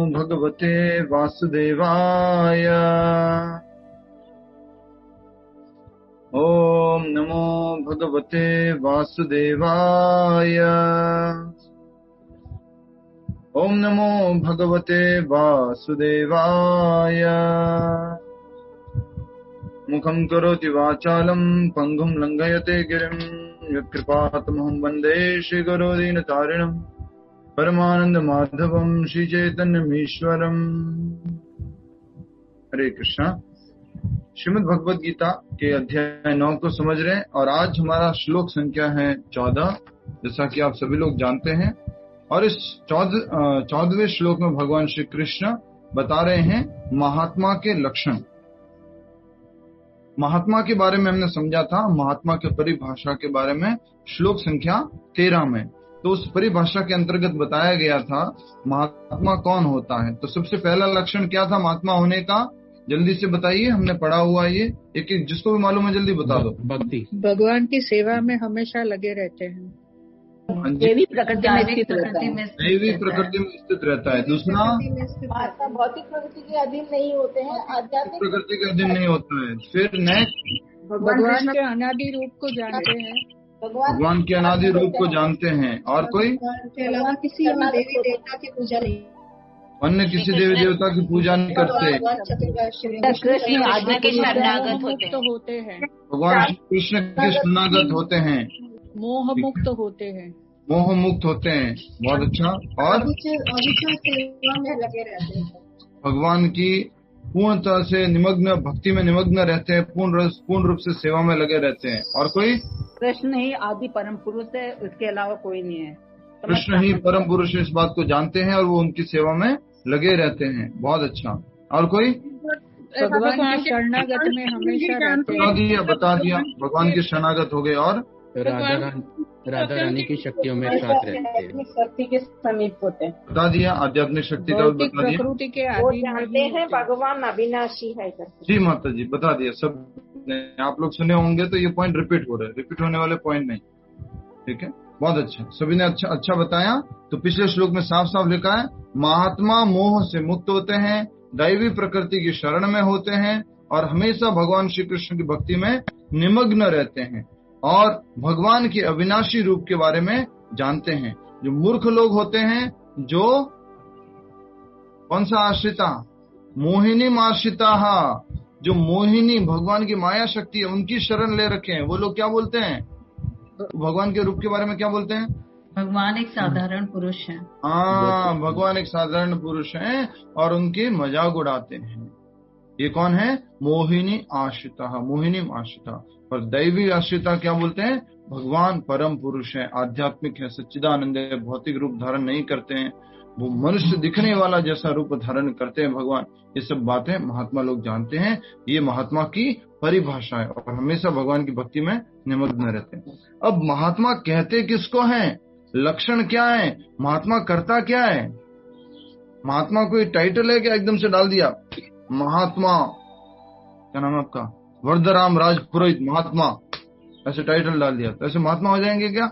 भगवते वासुदेवाय। ओम नमो भगवते वासुदेवाय। ओम नमो भगवते वासुदेवाय। मुखं करोति वाचालं पंगुं लंघयते गिरिं यत्कृपातमहं वन्दे श्रीगुरो दीनतारिणं परमानंद माधवं श्रीचैतन्यमीश्वरम्। हरे कृष्णा। श्रीमद् भगवद गीता के अध्याय 9 को समझ रहे हैं और आज हमारा श्लोक संख्या है 14, जैसा कि आप सभी लोग जानते हैं। और इस 14वें श्लोक में भगवान श्री कृष्ण बता रहे हैं महात्मा के लक्षण। महात्मा के बारे में हमने समझा था, महात्मा के परिभाषा के बारे में श्लोक संख्या 13 में। तो उस परिभाषा के अंतर्गत बताया गया था महात्मा कौन होता है। तो सबसे पहला लक्षण क्या था महात्मा होने का, जल्दी से बताइए, हमने पढ़ा हुआ ये एक एक जिसको भी मालूम है जल्दी बता दो। भक्ति, भगवान की सेवा में हमेशा लगे रहते हैं। देवी प्रकृति में स्थित रहता है। दूसरा, भौतिक प्रकृति के अधीन नहीं होते हैं, आध्यात्मिक प्रकृति के अधीन नहीं होता है। फिर नेक्स्ट, भगवान के अनादि रूप को जानते हैं। भगवान के अनादि रूप को जानते हैं। और कोई के अलावा किसी और देवी देवता की पूजा नहीं, अन्य किसी देवी देवता की पूजा नहीं करते। कृष्ण आदि के शरणागत होते हैं। भगवान कृष्ण के शरणागत होते हैं, मोह मुक्त होते हैं। मोह मुक्त होते हैं। बहुत अच्छा। और सेवा में लगे रहते हैं, भगवान की पूर्णतः से निमग्न, भक्ति में निमग्न रहते हैं, पूर्ण रूप से सेवा में लगे रहते हैं। और कोई, कृष्ण ही आदि परम पुरुष है, उसके अलावा कोई नहीं है। कृष्ण ही परम पुरुष, इस बात को जानते हैं और वो उनकी सेवा में लगे रहते हैं। बहुत अच्छा। और कोई, भगवान के शरणागत में हमेशा रहते हैं। बता दिया भगवान के शरणागत हो गए। और राधा रानी की शक्तियों में साथ रहते हैं, शक्ति के समीप होते हैं। बता दिया आध्यात्मिक शक्ति का बता दिया। प्रकृति के जानते हैं भगवान अविनाशी है। जी माता जी बता दिया सब ने। आप लोग सुने होंगे तो ये पॉइंट रिपीट हो रहे हैं, रिपीट होने वाले पॉइंट नहीं। ठीक है, बहुत अच्छा, सभी ने अच्छा बताया। तो पिछले श्लोक में साफ साफ लिखा है महात्मा मोह से मुक्त होते हैं, दैवी प्रकृति की शरण में होते हैं और हमेशा भगवान श्री कृष्ण की भक्ति में निमग्न रहते हैं और भगवान के अविनाशी रूप के बारे में जानते हैं। जो मूर्ख लोग होते हैं, जो कौन सा आश्रिता, मोहिनी आश्रिता, जो मोहिनी भगवान की माया शक्ति है उनकी शरण ले रखे हैं, वो लोग क्या बोलते हैं, भगवान के रूप के बारे में क्या बोलते हैं? भगवान एक साधारण पुरुष है। हाँ, भगवान एक साधारण पुरुष हैं और उनके मजाक उड़ाते हैं। ये कौन है? मोहिनी आश्रिता, मोहिनी आश्रिता। और दैवी आश्रिता क्या बोलते हैं? भगवान परम पुरुष है, आध्यात्मिक है, सच्चिदानंद है, भौतिक रूप धारण नहीं करते हैं, वो मनुष्य दिखने वाला जैसा रूप धारण करते हैं भगवान। ये सब बातें महात्मा लोग जानते हैं। ये महात्मा की परिभाषा है और हमेशा भगवान की भक्ति में निमग्न रहते हैं। अब महात्मा कहते किसको हैं, लक्षण क्या है, महात्मा करता क्या है? महात्मा कोई टाइटल है क्या एकदम से डाल दिया महात्मा? क्या नाम है आपका? वरदराम राजपुरोहित महात्मा, ऐसे टाइटल डाल दिया तो ऐसे महात्मा हो जाएंगे क्या?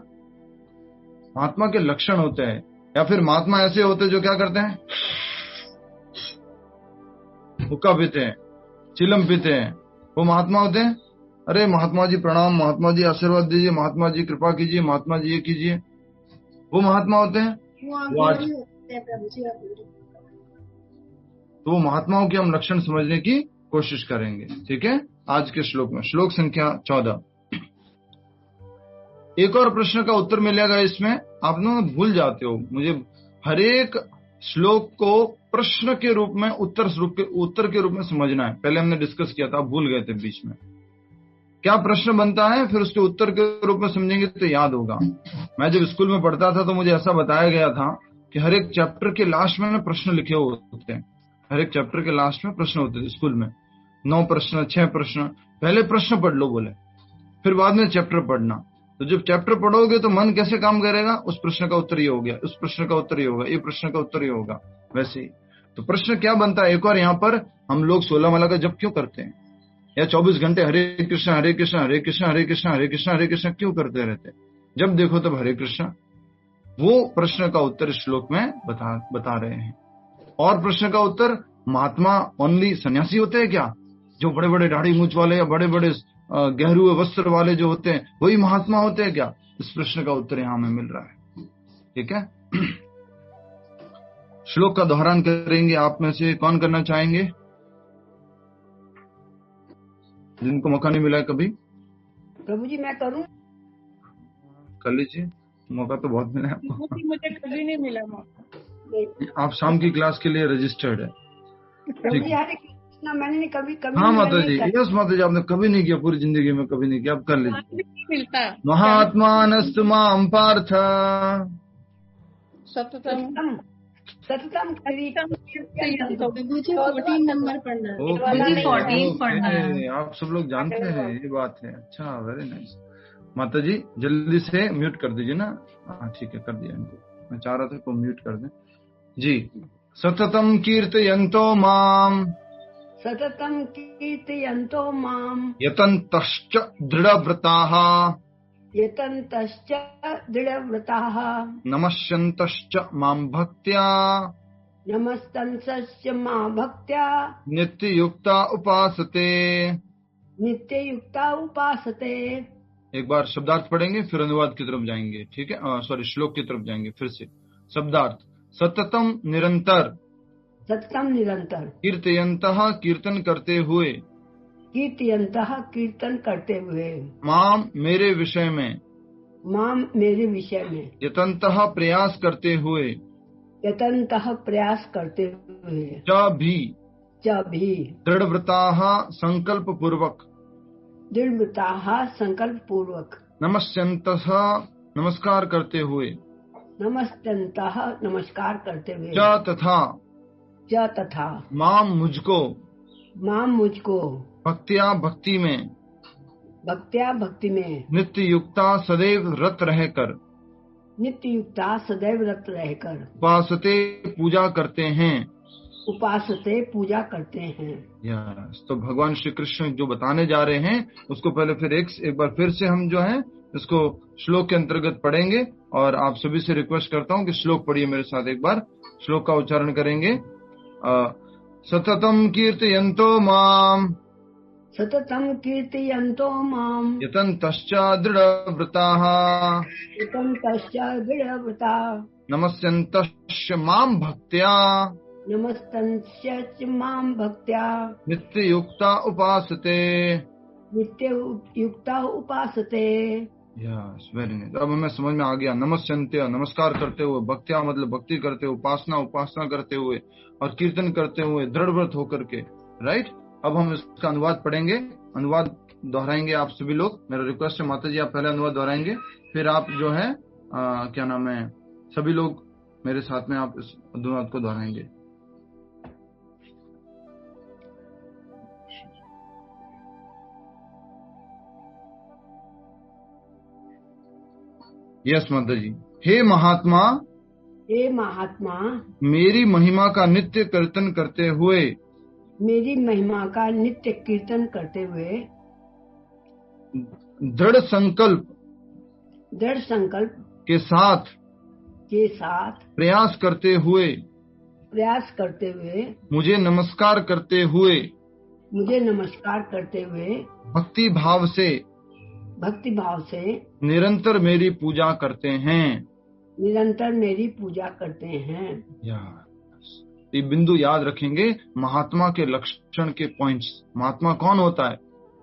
महात्मा के लक्षण होते हैं। या फिर महात्मा ऐसे होते जो क्या करते हैं, हुक्का पीते हैं, चिलम पीते हैं, वो महात्मा होते हैं? अरे महात्मा जी प्रणाम, महात्मा जी आशीर्वाद दीजिए, महात्मा जी कृपा कीजिए, महात्मा जी ये कीजिए, वो महात्मा होते हैं? तो महात्माओं के हम लक्षण समझने की कोशिश करेंगे। ठीक है, आज के श्लोक में, श्लोक संख्या 14। एक और प्रश्न का उत्तर मिलेगा इसमें। आप लोग भूल जाते हो, मुझे हर एक श्लोक को प्रश्न के रूप में, उत्तर के रूप में समझना है। पहले हमने डिस्कस किया था, भूल गए थे बीच में। क्या प्रश्न बनता है, फिर उसके उत्तर के रूप में समझेंगे तो याद होगा। मैं जब स्कूल में पढ़ता था तो मुझे ऐसा बताया गया था कि हर एक चैप्टर के लास्ट में प्रश्न लिखे होते हैं। हर एक चैप्टर के लास्ट में प्रश्न होते थे स्कूल में, 9 प्रश्न, 6 प्रश्न। पहले प्रश्न पढ़ लो बोले, फिर बाद में चैप्टर पढ़ना। तो जब चैप्टर पढ़ोगे तो मन कैसे काम करेगा, उस प्रश्न का उत्तर ये हो गया, उस प्रश्न का उत्तर ये होगा, ये प्रश्न का उत्तर ये होगा, वैसे ही। तो प्रश्न क्या बनता है? एक और यहाँ पर हम लोग 16 माला का जप क्यों करते हैं, या 24 घंटे हरे कृष्ण हरे कृष्ण हरे कृष्ण हरे कृष्ण हरे कृष्ण हरे कृष्ण क्यों करते रहते हैं? जब देखो तब हरे कृष्ण। वो प्रश्न का उत्तर श्लोक में बता रहे हैं। और प्रश्न का उत्तर, महात्मा ओनली सन्यासी होते हैं क्या? जो बड़े बड़े दाढ़ी मूंछ वाले या बड़े बड़े गहरुए वस्त्र वाले जो होते हैं वही महात्मा होते हैं क्या? इस प्रश्न का उत्तर यहां हमें मिल रहा है। ठीक है, श्लोक का दोहरान करेंगे। आप में से कौन करना चाहेंगे, जिनको मौका नहीं मिला है कभी? प्रभु जी मैं करूं? कर लीजिए, मौका तो बहुत मिला है आपको। मुझे कभी नहीं मिला मौका। आप शाम की क्लास के लिए रजिस्टर्ड है। प्रभु जी हरे कृष्णा, मैंने कभी हाँ माता जी, यस माता जी, आपने कभी नहीं किया, पूरी जिंदगी में कभी नहीं किया, आप कर लीजिए। मिलता महात्मानस्तु मां पार्थ सततम सततम मुझे 14 नंबर पढ़ना है। ओके, 14 पढ़ना है। आप सब लोग जानते हैं, ये बात है। अच्छा, वेरी नाइस। माता जी जल्दी से म्यूट कर दीजिए ना। हाँ ठीक है, कर दिया इनको। मैं चाह रहा था को म्यूट कर दें जी। सततम कीर्तयन्तो माम, सततम कीर्तयन्तो माम, यतन्तश्च दृढव्रताः, यतन्तश्च दृढव्रताः, नमस्यन्तश्च मां भक्त्या, नमस्तंसश्च मां भक्त्या, नित्ययुक्ता उपासते। नित्ययुक्ता उपासते। एक बार शब्दार्थ पढ़ेंगे, फिर अनुवाद की तरफ जाएंगे। ठीक है, सॉरी, श्लोक की तरफ जाएंगे। फिर से शब्दार्थ, सततम निरंतर, सततम निरंतर, कीर्तयन्तः कीर्तन करते हुए, कीर्तयन्तः कीर्तन करते हुए, माम मेरे विषय में, माम मेरे विषय में, यतन्तः प्रयास करते हुए, यतन्तः प्रयास करते हुए, च भी दृढ़व्रताः संकल्प पूर्वक, दृढ़व्रताः संकल्प पूर्वक, नमस्यन्तः नमस्कार करते हुए, नमस्तन्तः नमस्कार करते हुए, च तथा माम मुझको, माम मुझको, भक्त्या भक्ति में, भक्त्या भक्ति में, नित्य युक्ता सदैव रत रहकर, नित्य युक्ता सदैव रत रहकर, उपासते पूजा करते हैं, उपासते पूजा करते हैं। यस, तो भगवान श्री कृष्ण जो बताने जा रहे हैं उसको पहले फिर एक बार फिर से हम जो है इसको श्लोक के अंतर्गत पढ़ेंगे। और आप सभी से रिक्वेस्ट करता हूँ कि श्लोक पढ़िए मेरे साथ। एक बार श्लोक का उच्चारण करेंगे। सततम कीर्तयन्तो माम, सततम कीर्तयन्तो माम, यतन्तश्च दृढव्रताः, यतन्तश्च दृढव्रता, नमस्यन्तश्च मां भक्त्या, नमस्तंस्य मां भक्त्या, नित्ययुक्ता उपासते। नित्ययुक्ता उपासते। Yes, very nice. अब हमें समझ में आ गया। नमस्यन्त्य नमस्कार करते हुए, भक्त्या मतलब भक्ति करते हुए, उपासना उपासना करते हुए, और कीर्तन करते हुए, दृढ़व्रत होकर के। राइट, अब हम इसका अनुवाद पढ़ेंगे, अनुवाद दोहराएंगे आप सभी लोग। मेरा रिक्वेस्ट है माता जी, आप पहले अनुवाद दोहराएंगे, फिर आप जो है क्या नाम है, सभी लोग मेरे साथ में आप इस अनुवाद को दोहराएंगे। यस माता जी। हे महात्मा, हे महात्मा, मेरी महिमा का नित्य कीर्तन करते हुए, मेरी महिमा का नित्य कीर्तन करते हुए, दृढ़ संकल्प के साथ प्रयास करते हुए, मुझे नमस्कार करते हुए, भक्ति भाव से निरंतर मेरी पूजा करते हैं। ये बिंदु याद रखेंगे, महात्मा के लक्षण के पॉइंट्स। महात्मा कौन होता है?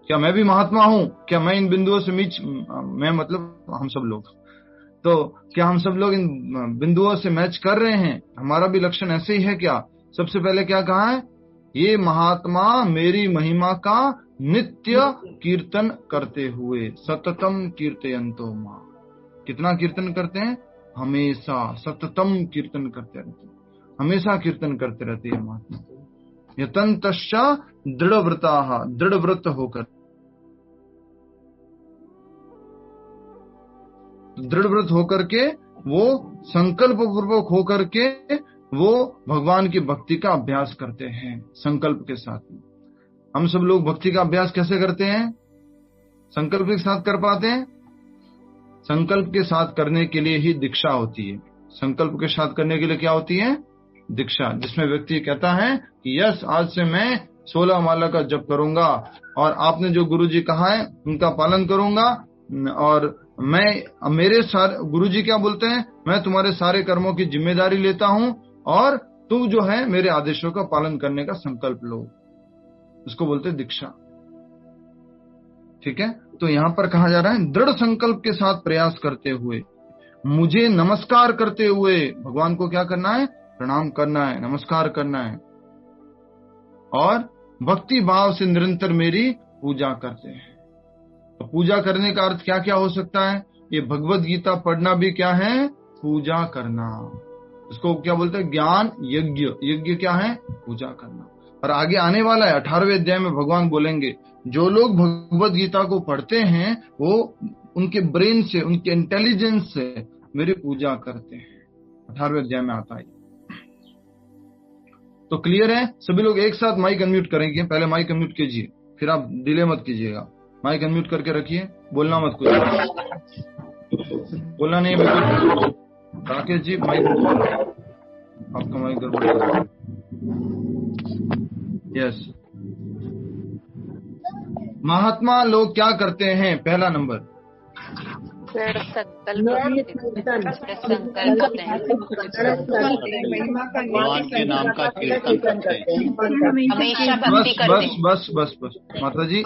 क्या मैं भी महात्मा हूँ? क्या मैं इन बिंदुओं से मैं मतलब हम सब लोग, तो क्या हम सब लोग इन बिंदुओं से मैच कर रहे हैं? हमारा भी लक्षण ऐसे ही है क्या? सबसे पहले क्या कहा है? ये महात्मा मेरी महिमा का नित्य कीर्तन करते हुए, सततम कीर्तयन्तो मां। कितना कीर्तन करते हैं? हमेशा सततम कीर्तन करते रहते हैं, हमेशा कीर्तन करते रहते हैं महात्मा। यतन्तश्च दृढ़व्रताः, दृढ़व्रत होकर, दृढ़व्रत होकर के, वो संकल्प पूर्वक होकर के वो भगवान की भक्ति का अभ्यास करते हैं संकल्प के साथ में। हम सब लोग भक्ति का अभ्यास कैसे करते हैं? संकल्प के साथ कर पाते हैं? संकल्प के साथ करने के लिए ही दीक्षा होती है। संकल्प के साथ करने के लिए क्या होती है? दीक्षा, जिसमें व्यक्ति कहता है कि यस, आज से मैं 16 माला का जप करूंगा और आपने जो गुरुजी कहा है उनका पालन करूंगा, और मैं मेरे सारे गुरुजी क्या बोलते हैं, मैं तुम्हारे सारे कर्मों की जिम्मेदारी लेता हूं और तुम जो है मेरे आदेशों का पालन करने का संकल्प लो। इसको बोलते हैं दीक्षा। ठीक है, तो यहां पर कहा जा रहा है दृढ़ संकल्प के साथ प्रयास करते हुए, मुझे नमस्कार करते हुए, भगवान को क्या करना है, प्रणाम करना है, नमस्कार करना है, और भक्ति भाव से निरंतर मेरी पूजा करते हैं। तो पूजा करने का अर्थ क्या क्या हो सकता है, ये भगवत गीता पढ़ना भी क्या है, पूजा करना। इसको क्या बोलते हैं, ज्ञान यज्ञ। यज्ञ क्या है, पूजा करना। और आगे आने वाला है 18वें अध्याय में भगवान बोलेंगे जो लोग भगवत गीता को पढ़ते हैं वो उनके ब्रेन से, उनके इंटेलिजेंस से मेरी पूजा करते हैं। 18वें अध्याय में आता है। तो क्लियर है, सभी लोग एक साथ माइक अनम्यूट करेंगे। पहले माइक अनम्यूट कीजिए, फिर आप डिले मत कीजिएगा। माइक अनम्यूट करके रखिए, बोलना मत कुछ, बोलना नहीं बिल्कुल। राकेश जी माइक, आपका माइक गड़बड़। यस, महात्मा लोग क्या करते हैं, पहला नंबर भगवान के नाम का कीर्तन करते हैं, हमेशा भक्ति करते हैं। बस माता जी,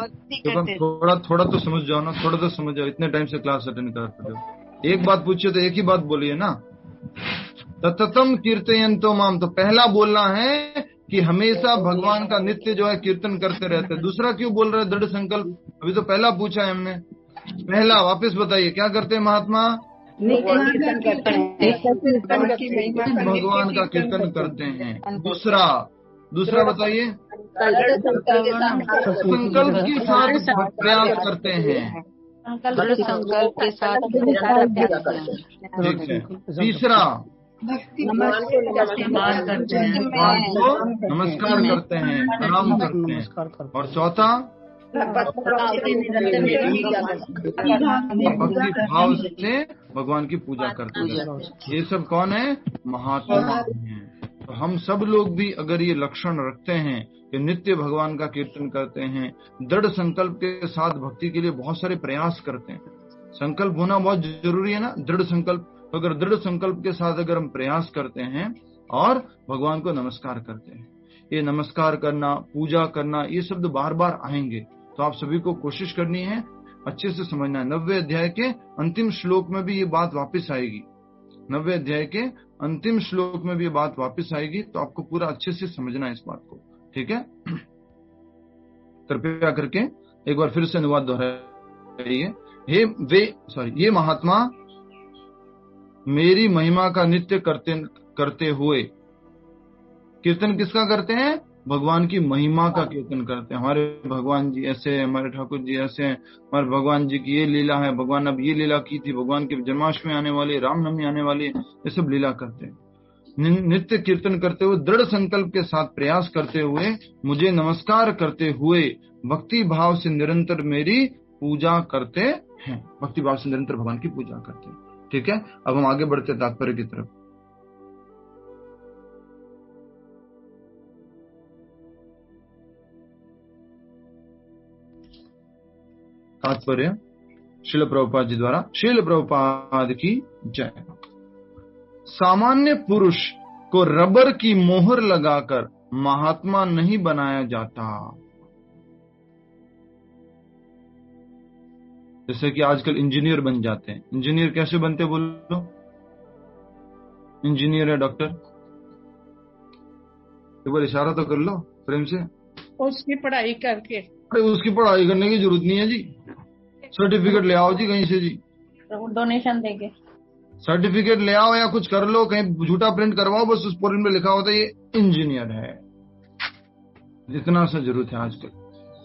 थोड़ा तो समझ जाओ ना, थोड़ा तो समझ जाओ। इतने टाइम से क्लास अटेंड कर रहे हो, एक बात पूछिए तो एक ही बात बोलिए ना। तततम कीर्तयन्तो माम, तो पहला बोलना है कि हमेशा भगवान का नित्य जो है कीर्तन करते रहते। दूसरा क्यों बोल रहे दृढ़ संकल्प, अभी तो पहला पूछा है हमने। पहला वापस बताइए क्या करते हैं महात्मा, भगवान का कीर्तन करते हैं। दूसरा बताइए, संकल्प के साथ प्रयास करते हैं। संकल्प के साथ ठीक है। तीसरा, नमस्कार करते हैं, नमस्कार करते हैं, प्रणाम करते हैं। और चौथा, भक्ति भाव से भगवान की पूजा करते हैं। ये सब कौन है, महात्मा हैं। तो हम सब लोग भी अगर ये लक्षण रखते हैं कि नित्य भगवान का कीर्तन करते हैं, दृढ़ संकल्प के साथ भक्ति के लिए बहुत सारे प्रयास करते हैं। संकल्प होना बहुत जरूरी है ना, दृढ़ संकल्प। अगर दृढ़ संकल्प के साथ अगर हम प्रयास करते हैं और भगवान को नमस्कार करते हैं, ये नमस्कार करना, पूजा करना, ये शब्द बार बार आएंगे। तो आप सभी को कोशिश करनी है अच्छे से समझना है। 90वें अध्याय के अंतिम श्लोक में भी ये बात वापस आएगी। 90वें अध्याय के अंतिम श्लोक में भी ये बात वापस आएगी, तो आपको पूरा अच्छे से समझना है इस बात को। ठीक है, कृपया करके एक बार फिर से अनुवाद दोहराइए। ये महात्मा मेरी महिमा का नित्य करते हुए, कीर्तन किसका करते हैं, भगवान की महिमा का कीर्तन करते हैं। हमारे भगवान जी ऐसे हैं, हमारे ठाकुर जी ऐसे हैं, हमारे भगवान जी की ये लीला है, भगवान अब ये लीला की थी, भगवान की जन्माष्टमी आने वाली, रामनवमी आने वाली, ये सब लीला करते हैं। नित्य कीर्तन करते हुए, दृढ़ संकल्प के साथ प्रयास करते हुए, मुझे नमस्कार करते हुए, भक्ति भाव से निरंतर मेरी पूजा करते हैं। भक्ति भाव से निरंतर भगवान की पूजा करते हैं। ठीक है, अब हम आगे बढ़ते तात्पर्य की तरफ। तात्पर्य श्रील प्रभुपाद जी द्वारा। श्रील प्रभुपाद की जय। सामान्य पुरुष को रबर की मोहर लगाकर महात्मा नहीं बनाया जाता। जैसे कि आजकल इंजीनियर बन जाते हैं। इंजीनियर कैसे बनते बोलो, इंजीनियर है डॉक्टर, एक बार इशारा तो कर लो प्रेम से। उसकी पढ़ाई करके, अरे उसकी पढ़ाई करने की जरूरत नहीं है जी, सर्टिफिकेट ले आओ जी कहीं से जी, डोनेशन देंगे, सर्टिफिकेट ले आओ या कुछ कर लो, कहीं झूठा प्रिंट करवाओ, बस उस पोर्टल में लिखा होता है ये इंजीनियर है। इतना सा जरूरत है आजकल।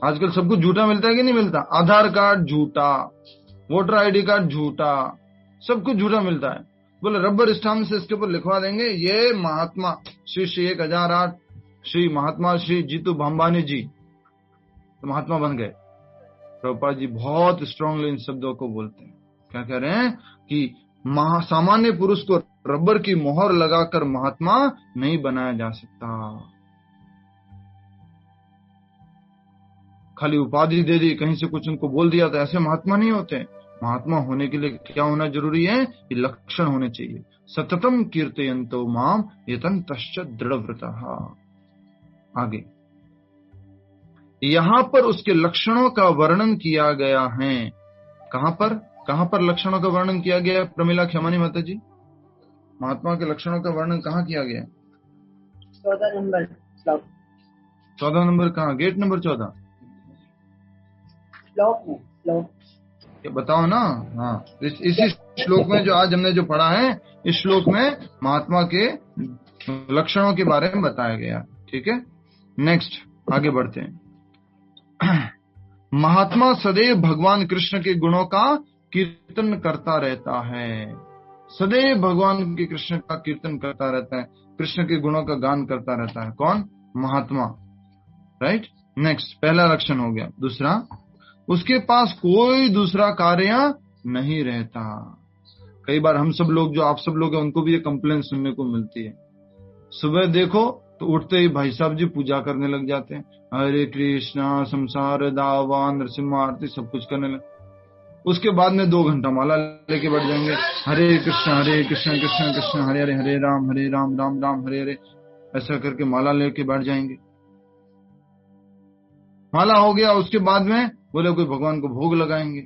आजकल सब कुछ झूठा मिलता है कि नहीं मिलता, आधार कार्ड झूठा, वोटर आईडी कार्ड झूठा, सब कुछ झूठा मिलता है। बोले रबर स्टाम्प से इसके ऊपर लिखवा देंगे ये महात्मा श्री 1008 श्री महात्मा श्री जीतू भांबानी जी, तो महात्मा बन गए। प्रभुपाद जी बहुत स्ट्रांगली इन शब्दों को बोलते हैं। क्या कह रहे हैं कि सामान्य पुरुष को रबर की मोहर लगाकर महात्मा नहीं बनाया जा सकता। खाली उपाधि दे दी, कहीं से कुछ उनको बोल दिया तो ऐसे महात्मा नहीं होते। महात्मा होने के लिए क्या होना जरूरी है? ये लक्षण होने चाहिए। सततम कीर्तयन्तो माम यतन्तश्च दृढ़व्रतः। आगे यहां पर उसके लक्षणों का वर्णन किया गया है। कहां पर लक्षणों का वर्णन किया गया है? प्रमिला खेमानी माता जी, महात्मा के लक्षणों का वर्णन कहाँ किया गया? 14 नंबर श्लोक। 14 नंबर कहाँ? गेट नंबर 14 श्लोक में। श्लोक बताओ ना। हाँ, इसी श्लोक में जो आज हमने जो पढ़ा है, इस श्लोक में महात्मा के लक्षणों के बारे में बताया गया। ठीक है, नेक्स्ट आगे बढ़ते हैं। महात्मा सदैव भगवान कृष्ण के गुणों का कीर्तन करता रहता है। सदैव भगवान के कृष्ण का कीर्तन करता रहता है, कृष्ण के गुणों का गान करता रहता है। कौन? महात्मा। राइट, नेक्स्ट पहला लक्षण हो गया। दूसरा, उसके पास कोई दूसरा कार्य नहीं रहता। कई बार हम सब लोग, जो आप सब लोग हैं, उनको भी ये कंप्लेन सुनने को मिलती है। सुबह देखो तो उठते ही भाई साहब जी पूजा करने लग जाते हैं, हरे कृष्णा, संसार दावा, नरसिम्हा आरती, सब कुछ करने लगे। उसके बाद में 2 घंटा माला लेके बैठ जाएंगे, हरे कृष्ण कृष्ण कृष्ण हरे हरे, हरे राम राम राम हरे हरे, ऐसा करके माला लेके बैठ जाएंगे। माला हो गया, उसके बाद में बोले कोई भगवान को भोग लगाएंगे।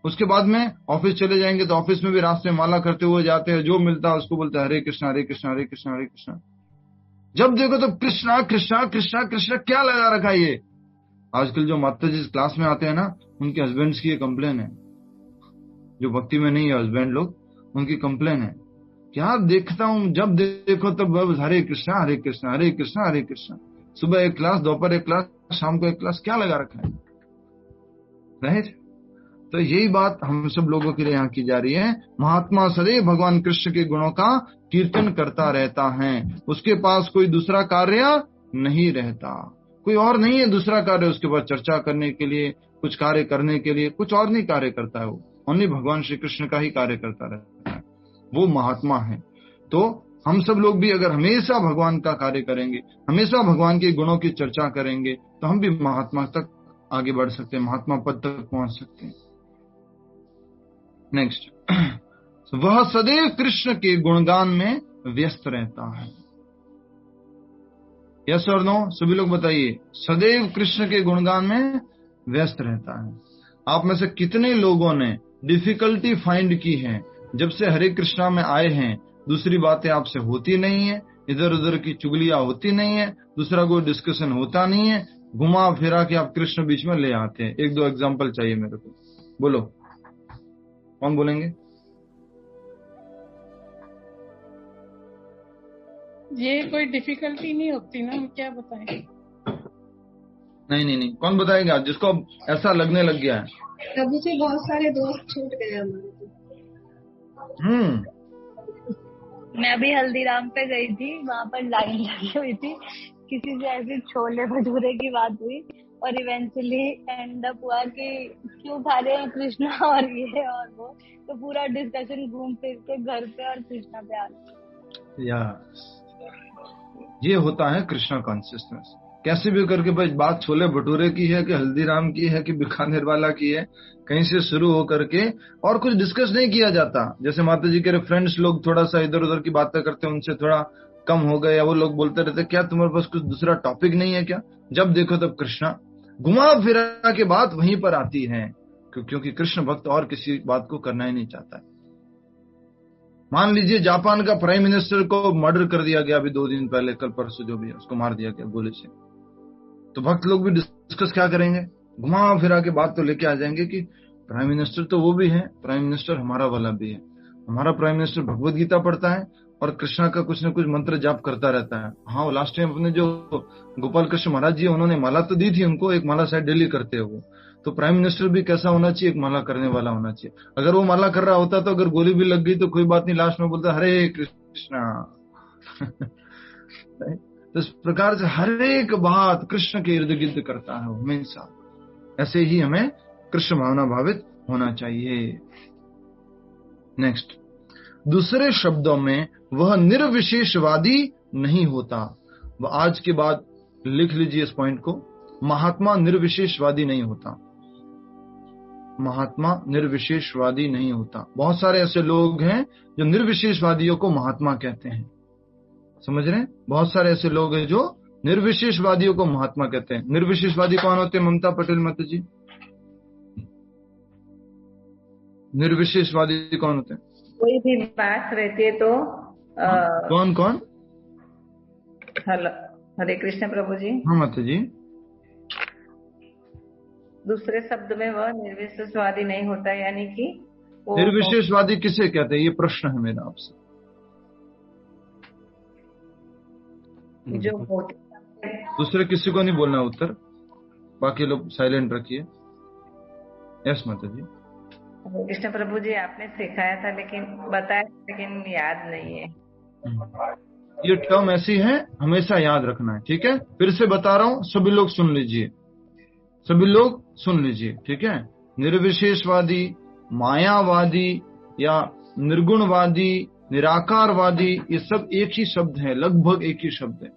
उसके बाद में ऑफिस चले जाएंगे तो ऑफिस में भी रास्ते में माला करते हुए जाते हैं, जो मिलता है उसको बोलते हैं हरे कृष्णा हरे कृष्णा हरे कृष्णा हरे कृष्णा। जब देखो तो कृष्णा कृष्णा कृष्णा कृष्णा, क्या लगा रखा है ये? आजकल जो माता जी क्लास में आते हैं ना, उनके हस्बैंड्स की ये कंप्लेन है, जो भक्ति में नहीं है हस्बैंड लोग, उनकी कंप्लेन है। क्या देखता हूं, जब देखो तब हरे कृष्णा हरे कृष्णा हरे कृष्णा हरे कृष्णा। सुबह एक क्लास, दोपहर एक क्लास, शाम को एक क्लास, क्या लगा रखा है? राइट, तो यही बात हम सब लोगों के लिए यहाँ की जा रही है। महात्मा सदैव भगवान कृष्ण के गुणों का कीर्तन करता रहता है, उसके पास कोई दूसरा कार्य नहीं रहता। कोई और नहीं है दूसरा कार्य उसके पास, चर्चा करने के लिए, कुछ कार्य करने के लिए, कुछ और नहीं कार्य करता है वो, ओनली भगवान श्री कृष्ण का ही कार्य करता रहता है, वो महात्मा है। तो हम सब लोग भी अगर हमेशा भगवान का कार्य करेंगे, हमेशा भगवान के गुणों की चर्चा करेंगे, तो हम भी महात्मा तक आगे बढ़ सकते हैं, महात्मा पद तक पहुंच सकते हैं। नेक्स्ट, वह सदैव कृष्ण के गुणगान में व्यस्त रहता है। यस और नो, सभी लोग बताइए। सदैव कृष्ण के गुणगान में व्यस्त रहता है। आप में से कितने लोगों ने डिफिकल्टी फाइंड की है जब से हरे कृष्णा में आए हैं? दूसरी बातें आपसे होती नहीं है, इधर उधर की चुगलियां होती नहीं है, दूसरा कोई डिस्कशन होता नहीं है, घुमा फिरा के आप कृष्ण बीच में ले आते हैं। 1-2 एग्जांपल चाहिए मेरे को, बोलो, कौन बोलेंगे? ये कोई डिफिकल्टी नहीं होती ना, हम क्या बताएं? नहीं, कौन बताएगा जिसको ऐसा लगने लग गया है? तभी से बहुत सारे दोस्त छूट गए हमारे। मैं अभी हल्दीराम पे गई थी, वहाँ पर लाइन लगी हुई थी, किसी से ऐसे छोले भटूरे की बात हुई और इवेंचुअली एंड अप हुआ कि क्यों खा रहे हैं कृष्णा और ये और वो, तो पूरा डिस्कशन घूम फिर के घर पे और कृष्णा पे आ गया। ये होता है कृष्णा कॉन्शियसनेस। कैसे भी करके भाई बात छोले भटूरे की है कि हल्दीराम की है कि बीकानेर वाला की है, कहीं से शुरू हो करके और कुछ डिस्कस नहीं किया जाता। जैसे माता जी के फ्रेंड्स लोग थोड़ा सा इधर उधर की बातें करते हैं, उनसे थोड़ा कम हो गए, या वो लोग बोलते रहते क्या तुम्हारे पास कुछ दूसरा टॉपिक नहीं है क्या? जब देखो तब कृष्णा, घुमा फिरा के बात वहीं पर आती है, क्योंकि कृष्ण भक्त और किसी बात को करना ही नहीं चाहता है। मान लीजिए जापान का प्राइम मिनिस्टर को मर्डर कर दिया गया अभी 2 दिन पहले, कल परसों जो भी है, उसको मार दिया गया गोली से, तो भक्त लोग भी डिस्कस क्या करेंगे? घुमा फिरा के बात तो लेके आ जाएंगे कि प्राइम मिनिस्टर तो वो भी है, प्राइम मिनिस्टर हमारा वाला भी है, हमारा प्राइम मिनिस्टर भगवत गीता पढ़ता है और कृष्णा का कुछ न कुछ मंत्र जाप करता रहता है। हाँ, लास्ट टाइम अपने जो गोपाल कृष्ण महाराज जी, उन्होंने माला तो दी थी उनको, एक माला शायद डेली करते हो, तो प्राइम मिनिस्टर भी कैसा होना चाहिए? एक माला करने वाला होना चाहिए। अगर वो माला कर रहा होता तो अगर गोली भी लग गई तो कोई बात नहीं, लास्ट में बोलता हरे कृष्णा। तो इस प्रकार से हर एक बात कृष्ण के इर्द गिर्द करता है हमेशा। ऐसे ही हमें कृष्ण भावना भावित होना चाहिए। नेक्स्ट, दूसरे शब्दों में वह निर्विशेषवादी नहीं होता। आज के बाद लिख लीजिए इस पॉइंट को, महात्मा निर्विशेषवादी नहीं होता। महात्मा निर्विशेषवादी नहीं होता। बहुत सारे ऐसे लोग हैं जो निर्विशेषवादियों को महात्मा कहते हैं, समझ रहे हैं? बहुत सारे ऐसे लोग हैं जो निर्विशेषवादियों को महात्मा कहते हैं। निर्विशेषवादी कौन होते हैं ममता पटेल माता जी? निर्विशेषवादी कौन होते हैं? कोई भी बात रहती है तो कौन कौन? हेलो, हरे कृष्ण प्रभु जी। हाँ माता जी। दूसरे शब्द में वह निर्विशेषवादी नहीं होता, यानी कि निर्विशेषवादी किसे कहते हैं, ये प्रश्न है मेरा आपसे। जो दूसरे किसी को नहीं बोलना उत्तर, बाकी लोग साइलेंट रखिए। यस माता जी। कृष्ण प्रभु जी, आपने सिखाया था लेकिन बताया, लेकिन याद नहीं है। ये टर्म ऐसी है, हमेशा याद रखना है, ठीक है? फिर से बता रहा हूं, सभी लोग सुन लीजिए, सभी लोग सुन लीजिए, ठीक है? निर्विशेषवादी, मायावादी या निर्गुणवादी, निराकारवादी, ये सब एक ही शब्द है, लगभग एक ही शब्द है।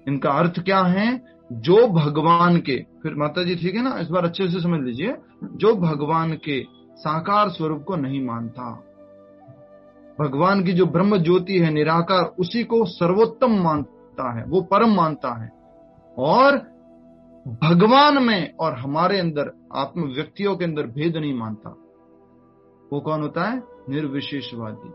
इनका अर्थ क्या है? जो भगवान के, फिर माता जी ठीक है ना, इस बार अच्छे से समझ लीजिए, जो भगवान के साकार स्वरूप को नहीं मानता, भगवान की जो ब्रह्म ज्योति है निराकार, उसी को सर्वोत्तम मानता है, वो परम मानता है, और भगवान में और हमारे अंदर, आत्म व्यक्तियों के अंदर भेद नहीं मानता, वो कौन होता है? निर्विशेषवादी।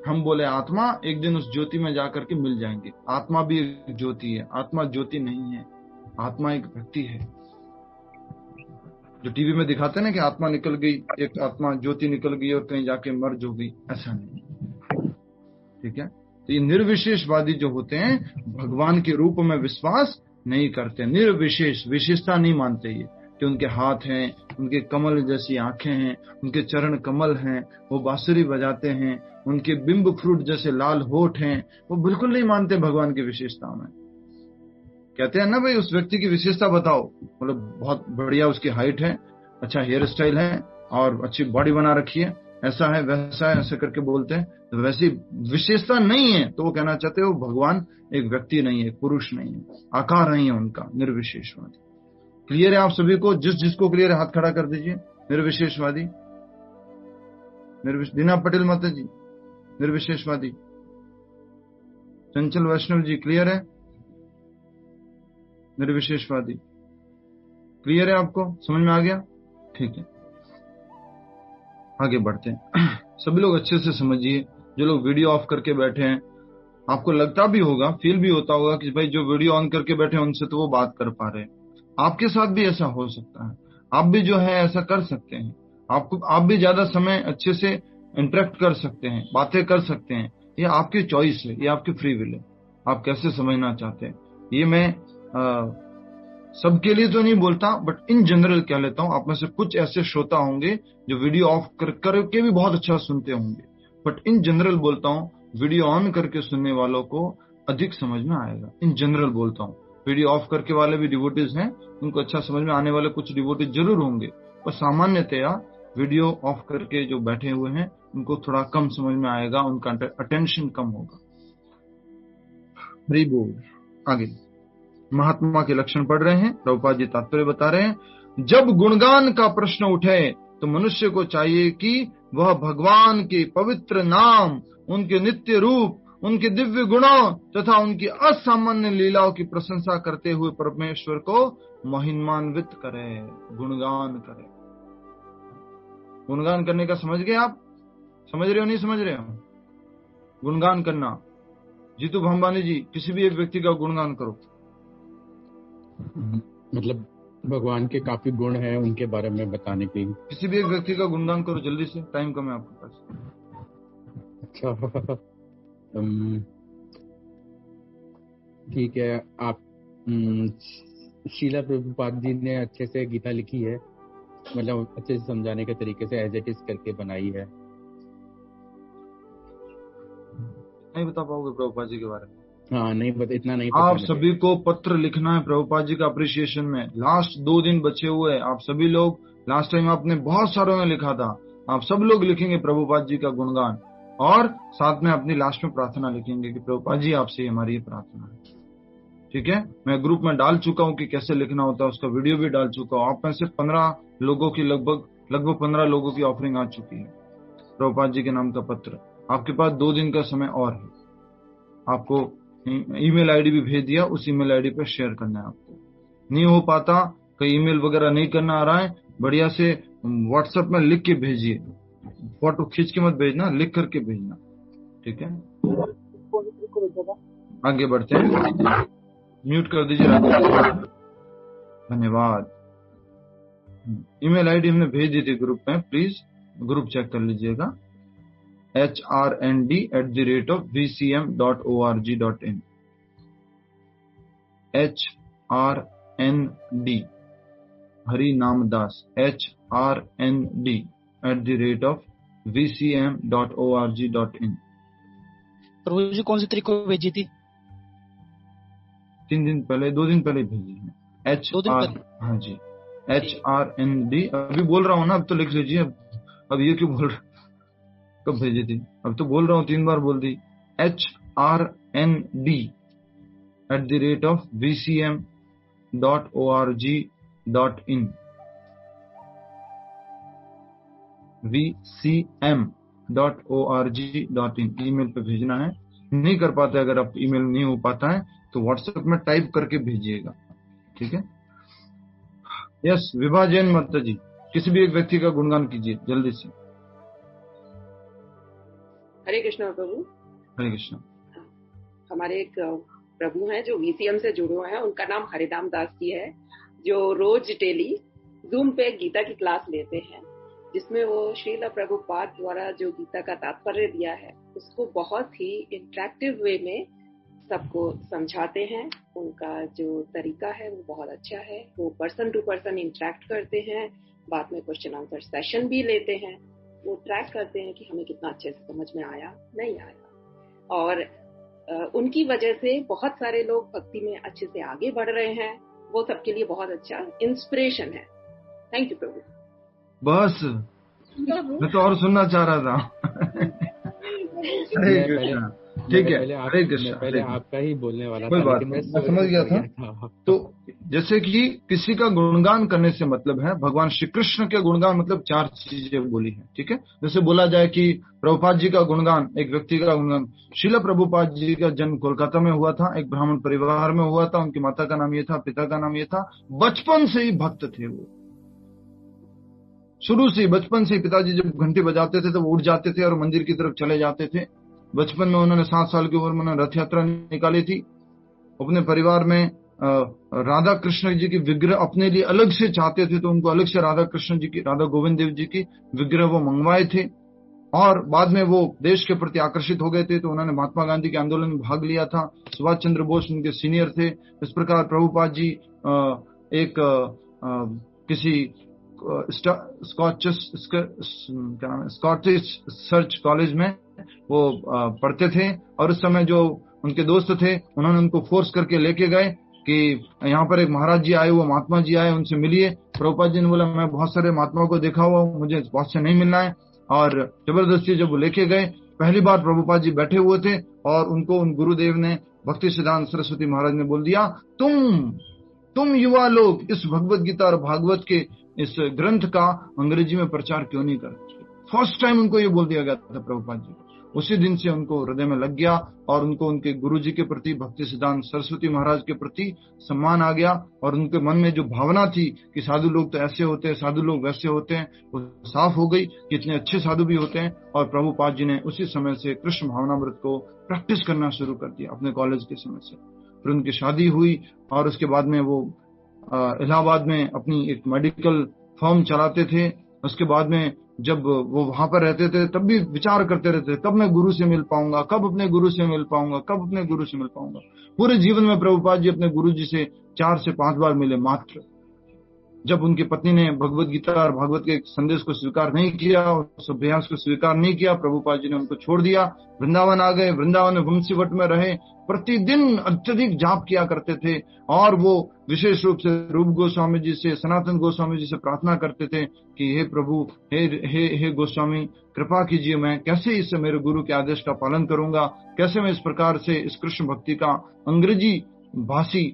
हम बोले आत्मा, एक दिन उस ज्योति में जाकर के मिल जाएंगे। आत्मा भी एक ज्योति है, आत्मा ज्योति नहीं है, आत्मा एक व्यक्ति है। जो टीवी में दिखाते हैं ना कि आत्मा निकल गई, एक आत्मा ज्योति निकल गई और कहीं जाके मर्ज हो गई, ऐसा नहीं, ठीक है? तो ये निर्विशेषवादी जो होते हैं, भगवान के रूप में विश्वास नहीं करते, निर्विशेष, विशेषता नहीं मानते ये कि उनके हाथ हैं, उनके कमल जैसी आंखें हैं, उनके चरण कमल हैं, वो बांसुरी बजाते हैं, उनके बिंब फ्रूट जैसे लाल होठ हैं, वो बिल्कुल नहीं मानते भगवान की विशेषता में। कहते हैं ना भाई उस व्यक्ति की विशेषता बताओ, मतलब बहुत बढ़िया उसकी हाइट है, अच्छा हेयर स्टाइल है और अच्छी बॉडी बना रखी है, ऐसा है वैसा है, ऐसे करके बोलते हैं। तो वैसी विशेषता नहीं है तो वो कहना चाहते हो भगवान एक व्यक्ति नहीं है, पुरुष नहीं है, आकार नहीं है उनका, निर्विशेषवादी। क्लियर है आप सभी को? जिसको क्लियर है हाथ खड़ा कर दीजिए। निर्विशेषवादी, दीना पटेल माता जी, निर्विशेषवादी। चंचल वैष्णव जी, क्लियर है? निर्विशेषवादी क्लियर है? आपको समझ में आ गया? ठीक है, आगे बढ़ते हैं। सभी लोग अच्छे से समझिए। जो लोग वीडियो ऑफ करके बैठे हैं, आपको लगता भी होगा, फील भी होता होगा कि भाई जो वीडियो ऑन करके बैठे हैं उनसे तो वो बात कर पा रहे हैं। आपके साथ भी ऐसा हो सकता है, आप भी जो है ऐसा कर सकते हैं। आप भी ज्यादा समय अच्छे से इंटरेक्ट कर सकते हैं, बातें कर सकते हैं। ये आपकी चॉइस है, ये आपकी फ्री विल है, आप कैसे समझना चाहते हैं। ये मैं सबके लिए तो नहीं बोलता, बट इन जनरल कह लेता हूं। आप में से कुछ ऐसे श्रोता होंगे जो वीडियो ऑफ करके भी बहुत अच्छा सुनते होंगे, बट इन जनरल बोलता हूं, वीडियो ऑन करके सुनने वालों को अधिक समझ में आएगा। इन जनरल बोलता हूं, वीडियो ऑफ करके वाले भी डिवोटीज हैं, उनको अच्छा समझ में आने वाले कुछ डिवोटीज जरूर होंगे, पर सामान्यतया वीडियो ऑफ करके जो बैठे हुए हैं उनको थोड़ा कम समझ में आएगा, उनका अटेंशन कम होगा। हरि बोल। आगे महात्मा के लक्षण पढ़ रहे हैं, प्रभुपाद जी तात्पर्य बता रहे हैं। जब गुणगान का प्रश्न उठे तो मनुष्य को चाहिए कि वह भगवान के पवित्र नाम, उनके नित्य रूप, उनके दिव्य गुणों तथा उनकी असामान्य लीलाओं की प्रशंसा करते हुए परमेश्वर को महिमान्वित करे, गुणगान करे। गुणगान करने का समझ गए आप? समझ रहे हो नहीं समझ रहे हो? गुणगान करना। जीतू भंबानी जी, किसी भी एक व्यक्ति का गुणगान करो। मतलब भगवान के काफी गुण हैं, उनके बारे में बताने के लिए किसी भी एक व्यक्ति का गुणगान करो जल्दी से, टाइम कम है आपके पास। अच्छा ठीक है। आप शीला प्रभुपाद जी ने अच्छे से गीता लिखी है, मतलब अच्छे से समझाने के तरीके से एज इट इज करके बनाई है। नहीं बता पाओगे प्रभुपाद जी के बारे में? हाँ नहीं बता, इतना नहीं। आप सभी को पत्र लिखना है प्रभुपाद जी का अप्रिसिएशन में। लास्ट 2 दिन बचे हुए, आप सभी लोग, लास्ट टाइम आपने बहुत सारों में लिखा था, आप सब लोग लिखेंगे प्रभुपाद जी का गुणगान। और साथ में अपनी लास्ट में प्रार्थना लिखेंगे कि प्रभुपाद जी आपसे हमारी ये प्रार्थना है। ठीक है, मैं ग्रुप में डाल चुका हूं कि कैसे लिखना होता है, उसका वीडियो भी डाल चुका हूं। आप में से 15 लोगों की लगभग 15 लोगों की ऑफरिंग आ चुकी है। प्रभुपाद जी के नाम का पत्र, आपके पास 2 दिन का समय और है। आपको ईमेल आईडी भी भेज दिया, उस ईमेल आईडी पर शेयर करना है। आपको नहीं हो पाता, कहीं ईमेल वगैरह नहीं करना आ रहा है, बढ़िया से व्हाट्सएप में लिख के भेजिए, फोटो खींच के मत भेजना, लिख करके भेजना। ठीक है, आगे बढ़ते हैं। म्यूट कर दीजिए। धन्यवाद। ईमेल आईडी हमने भेज दी थी ग्रुप में, प्लीज ग्रुप चेक कर लीजिएगा। hrnd@vcm.org.in HRND Hari Namdas HRND@vcm.org.in। प्रभु जी कौन सी तारीख को भेजी थी? 3 दिन पहले, 2 दिन पहले भेजी है। हाँ जी, HRND। अभी बोल रहा हूँ ना, अब तो लिख लीजिए। अब ये क्यों बोल रहा, कब भेजी थी? अब तो बोल रहा हूँ, 3 बार बोल दी। HRND@vcm.org.in vcm.org.in ईमेल पे भेजना है। नहीं कर पाते, अगर आप ईमेल नहीं हो पाता है तो व्हाट्सएप में टाइप करके भेजिएगा। ठीक है। यस, विभा जैन माता जी, किसी भी एक व्यक्ति का गुणगान कीजिए जल्दी से। हरे कृष्णा प्रभु। हरे कृष्णा। हमारे एक प्रभु हैं जो वीसीएम से जुड़े हुए हैं, उनका नाम हरिदाम दास जी है, जो रोज डेली जूम पे गीता की क्लास लेते हैं, जिसमें वो श्रील प्रभुपाद द्वारा जो गीता का तात्पर्य दिया है उसको बहुत ही इंटरेक्टिव वे में सबको समझाते हैं। उनका जो तरीका है वो बहुत अच्छा है। वो पर्सन टू पर्सन इंटरेक्ट करते हैं, बाद में क्वेश्चन आंसर सेशन भी लेते हैं। वो ट्रैक करते हैं कि हमें कितना अच्छे से समझ में आया, नहीं आया। और उनकी वजह से बहुत सारे लोग भक्ति में अच्छे से आगे बढ़ रहे हैं। वो सबके लिए बहुत अच्छा इंस्पिरेशन है। थैंक यू प्रभु। बस मैं तो और सुनना चाह रहा था। हरे कृष्णा। ठीक है, हरे कृष्णा। पहले आपका ही बोलने वाला कोई था, बात लेकिन नहीं, मैं समझ गया था। तो जैसे कि किसी का गुणगान करने से मतलब है, भगवान श्री कृष्ण के गुणगान मतलब 4 चीजें बोली है। ठीक है, जैसे बोला जाए कि प्रभुपाद जी का गुणगान, एक व्यक्ति का गुणगान। श्रील प्रभुपाद जी का जन्म कोलकाता में हुआ था, एक ब्राह्मण परिवार में हुआ था। उनकी माता का नाम ये था, पिता का नाम ये था। बचपन से ही भक्त थे वो, शुरू से, बचपन से। पिताजी जब घंटी बजाते थे तो वो उठ जाते थे और मंदिर की तरफ चले जाते थे। बचपन में उन्होंने 7 साल की उम्र में रथ यात्रा निकाली थी। अपने परिवार में राधा कृष्ण जी की विग्रह अपने लिए अलग से चाहते थे, तो उनको अलग से राधा कृष्ण जी की, राधा गोविंद देव जी की विग्रह वो मंगवाए थे। और बाद में वो देश के प्रति आकर्षित हो गए थे, तो उन्होंने महात्मा गांधी के आंदोलन में भाग लिया था। सुभाष चंद्र बोस उनके सीनियर थे। इस प्रकार प्रभुपाद जी एक किसी स्कॉटिश सर्च कॉलेज में वो पढ़ते थे। और उस समय जो उनके दोस्त थे उन्होंने उनको फोर्स करके लेके गए कि यहाँ पर एक महाराज जी आए, वो महात्मा जी आए, उनसे मिलिए। प्रभुपाद जी ने बोला मैं बहुत सारे महात्माओं को देखा हुआ हूँ, मुझे बहुत से नहीं मिलना है। और जबरदस्ती जब वो लेके गए, पहली बार प्रभुपाद जी बैठे हुए थे और उनको उन गुरुदेव ने, भक्ति सिद्धांत सरस्वती महाराज ने बोल दिया, तुम युवा लोग इस भगवत गीता और भागवत के इस ग्रंथ का अंग्रेजी में प्रचार क्यों नहीं करते। फर्स्ट टाइम उनको ये बोल दिया गया था प्रभुपाद जी को। उसी दिन से उनको हृदय में लग गया और उनको उनके गुरु जी के प्रति, भक्ति सिद्धांत सरस्वती महाराज के प्रति सम्मान आ गया। और उनके मन में जो भावना थी कि साधु लोग तो ऐसे होते हैं, साधु लोग वैसे होते हैं, वो साफ हो गई कि इतने अच्छे साधु भी होते हैं। और प्रभुपाद जी ने उसी समय से कृष्ण भावनामृत को प्रैक्टिस करना शुरू कर दिया अपने कॉलेज के समय से। फिर उनकी शादी हुई और उसके बाद में वो इलाहाबाद में अपनी एक मेडिकल फर्म चलाते थे। उसके बाद में जब वो वहां पर रहते थे तब भी विचार करते रहते थे, कब मैं गुरु से मिल पाऊंगा, कब अपने गुरु से मिल पाऊंगा, कब अपने गुरु से मिल पाऊंगा। पूरे जीवन में प्रभुपाद जी अपने गुरु जी से 4 से 5 बार मिले मात्र। जब उनकी पत्नी ने भगवत गीता और भागवत के संदेश को स्वीकार नहीं किया, उस अभ्यास को स्वीकार नहीं किया, प्रभुपाद जी ने उनको छोड़ दिया, वृंदावन आ गए। वृंदावन में वंशीवट में रहे, प्रतिदिन अत्यधिक जाप किया करते थे और वो विशेष रूप से रूप गोस्वामी जी से, सनातन गोस्वामी जी से प्रार्थना करते थे कि हे प्रभु, हे गोस्वामी, कृपा कीजिए, मैं कैसे इस मेरे गुरु के आदेश का पालन करूंगा, कैसे मैं इस प्रकार से इस कृष्ण भक्ति का अंग्रेजी भाषी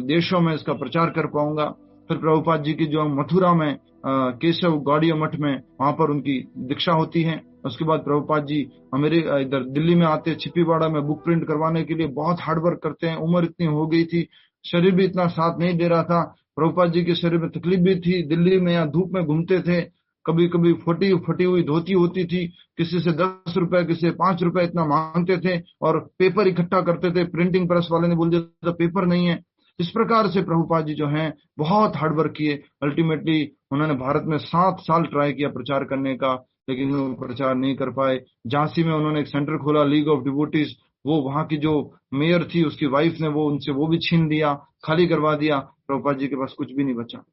देशों में इसका प्रचार कर पाऊंगा। फिर प्रभुपाद जी की जो मथुरा में केशव गौड़ीय मठ में, वहां पर उनकी दीक्षा होती है। उसके बाद प्रभुपाद जी अमेरिका इधर दिल्ली में आते, छिपीवाड़ा में बुक प्रिंट करवाने के लिए बहुत हार्डवर्क करते हैं। उम्र इतनी हो गई थी, शरीर भी इतना साथ नहीं दे रहा था, प्रभुपाद जी के शरीर में तकलीफ भी थी। दिल्ली में या धूप में घूमते थे, कभी कभी फटी हुई धोती होती थी, किसी से 10 रुपए, किसी से 5 रुपए इतना मांगते थे और पेपर इकट्ठा करते थे। प्रिंटिंग प्रेस वाले ने बोल दिया था पेपर नहीं है। इस प्रकार से प्रभुपाद जी जो हैं बहुत हार्डवर्क किए। अल्टीमेटली उन्होंने भारत में 7 साल ट्राई किया प्रचार करने का, लेकिन वो प्रचार नहीं कर पाए। झांसी में उन्होंने एक सेंटर खोला, लीग ऑफ डिवोटीज। वो वहां की जो मेयर थी, उसकी वाइफ ने वो उनसे वो भी छीन लिया, खाली करवा दिया। प्रभुपाद जी के पास कुछ भी नहीं बचा।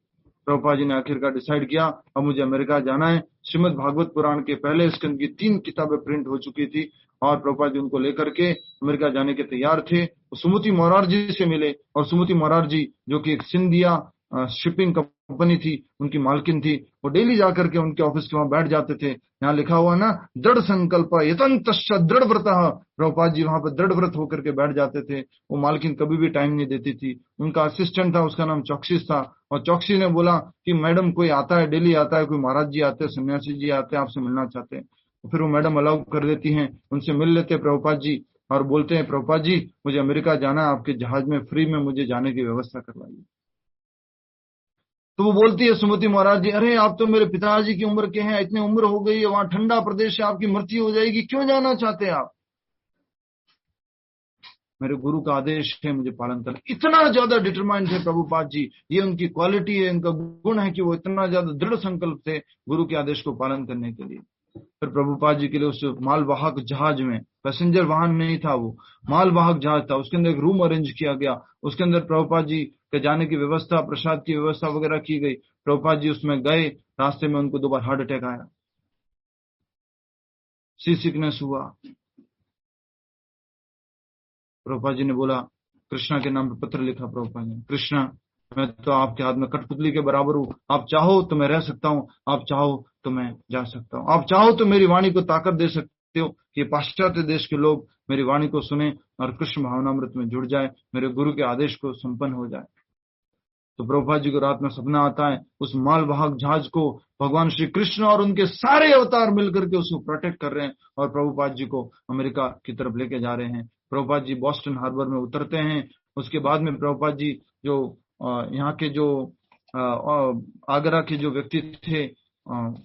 प्रभुपाद जी ने आखिरकार डिसाइड किया, अब मुझे अमेरिका जाना है। श्रीमद् भागवत पुराण के पहले स्कंद की 3 किताबें प्रिंट हो चुकी थी और प्रभुपाद जी उनको लेकर के अमेरिका जाने के तैयार थे। सुमति मोरारजी से मिले और सुमति मोरारजी जो कि एक सिंधिया शिपिंग कंपनी थी, उनकी मालकिन थी। वो डेली जाकर के उनके ऑफिस के वहां बैठ जाते थे। यहाँ लिखा हुआ ना, दृढ़ संकल्प यतंतश्च दृढ़ व्रत। प्रभुपाद जी वहां पर दृढ़ व्रत होकर के बैठ जाते थे। वो मालकिन कभी भी टाइम नहीं देती थी। उनका असिस्टेंट था, उसका नाम चौकसीस था, और चौकसी ने बोला कि मैडम कोई आता है, डेली आता है, कोई महाराज जी आते हैं, सन्यासी जी आते हैं, आपसे मिलना चाहते हैं। तो फिर वो मैडम अलाउ कर देती हैं, उनसे मिल लेते प्रभुपाद जी और बोलते हैं, प्रभुपाद जी मुझे अमेरिका जाना है, आपके जहाज में फ्री में मुझे जाने की व्यवस्था करवाइए। तो वो बोलती है सुमति महाराज जी, अरे आप तो मेरे पिताजी की उम्र के हैं, इतनी उम्र हो गई है, वहां ठंडा प्रदेश है, आपकी मृत्यु हो जाएगी, क्यों जाना चाहते हैं आप? मेरे गुरु का आदेश है, मुझे पालन करना। इतना ज्यादा डिटरमाइंड थे प्रभुपाद जी। ये उनकी क्वालिटी है, उनका गुण है कि वो इतना ज्यादा दृढ़ संकल्प थे गुरु के आदेश को पालन करने के लिए। फिर प्रभुपाद जी के लिए उस मालवाहक जहाज में, पैसेंजर वाहन नहीं था, वो मालवाहक जहाज था, उसके अंदर एक रूम अरेंज किया गया। उसके अंदर प्रभुपाद जी के जाने की व्यवस्था, प्रसाद की व्यवस्था वगैरह की गई। प्रभुपाद जी उसमें गए, रास्ते में उनको 2 बार हार्ट अटैक आया, सी सिकनेस हुआ। प्रभुपाद जी ने बोला, कृष्णा के नाम पर पत्र लिखा प्रभुपाद ने, कृष्णा मैं तो आपके हाथ में कठपुतली के बराबर हूं, आप चाहो तो मैं रह सकता हूं, आप चाहो तो मैं जा सकता हूं, आप चाहो तो मेरी वाणी को ताकत दे सकते हो कि पाश्चात्य देश के लोग मेरी वाणी को सुने और कृष्ण भावनामृत में जुड़ जाए, मेरे गुरु के आदेश को संपन्न हो जाए। तो प्रभुपाद जी को रात में सपना आता है, उस मालवाहक जहाज को भगवान श्री कृष्ण और उनके सारे अवतार मिलकर के उसको प्रोटेक्ट कर रहे हैं और प्रभुपाद जी को अमेरिका की तरफ लेके जा रहे हैं। प्रभुपाद जी बॉस्टन हार्बर में उतरते हैं। उसके बाद में प्रभुपाद जी जो यहाँ के जो आगरा के जो व्यक्ति थे,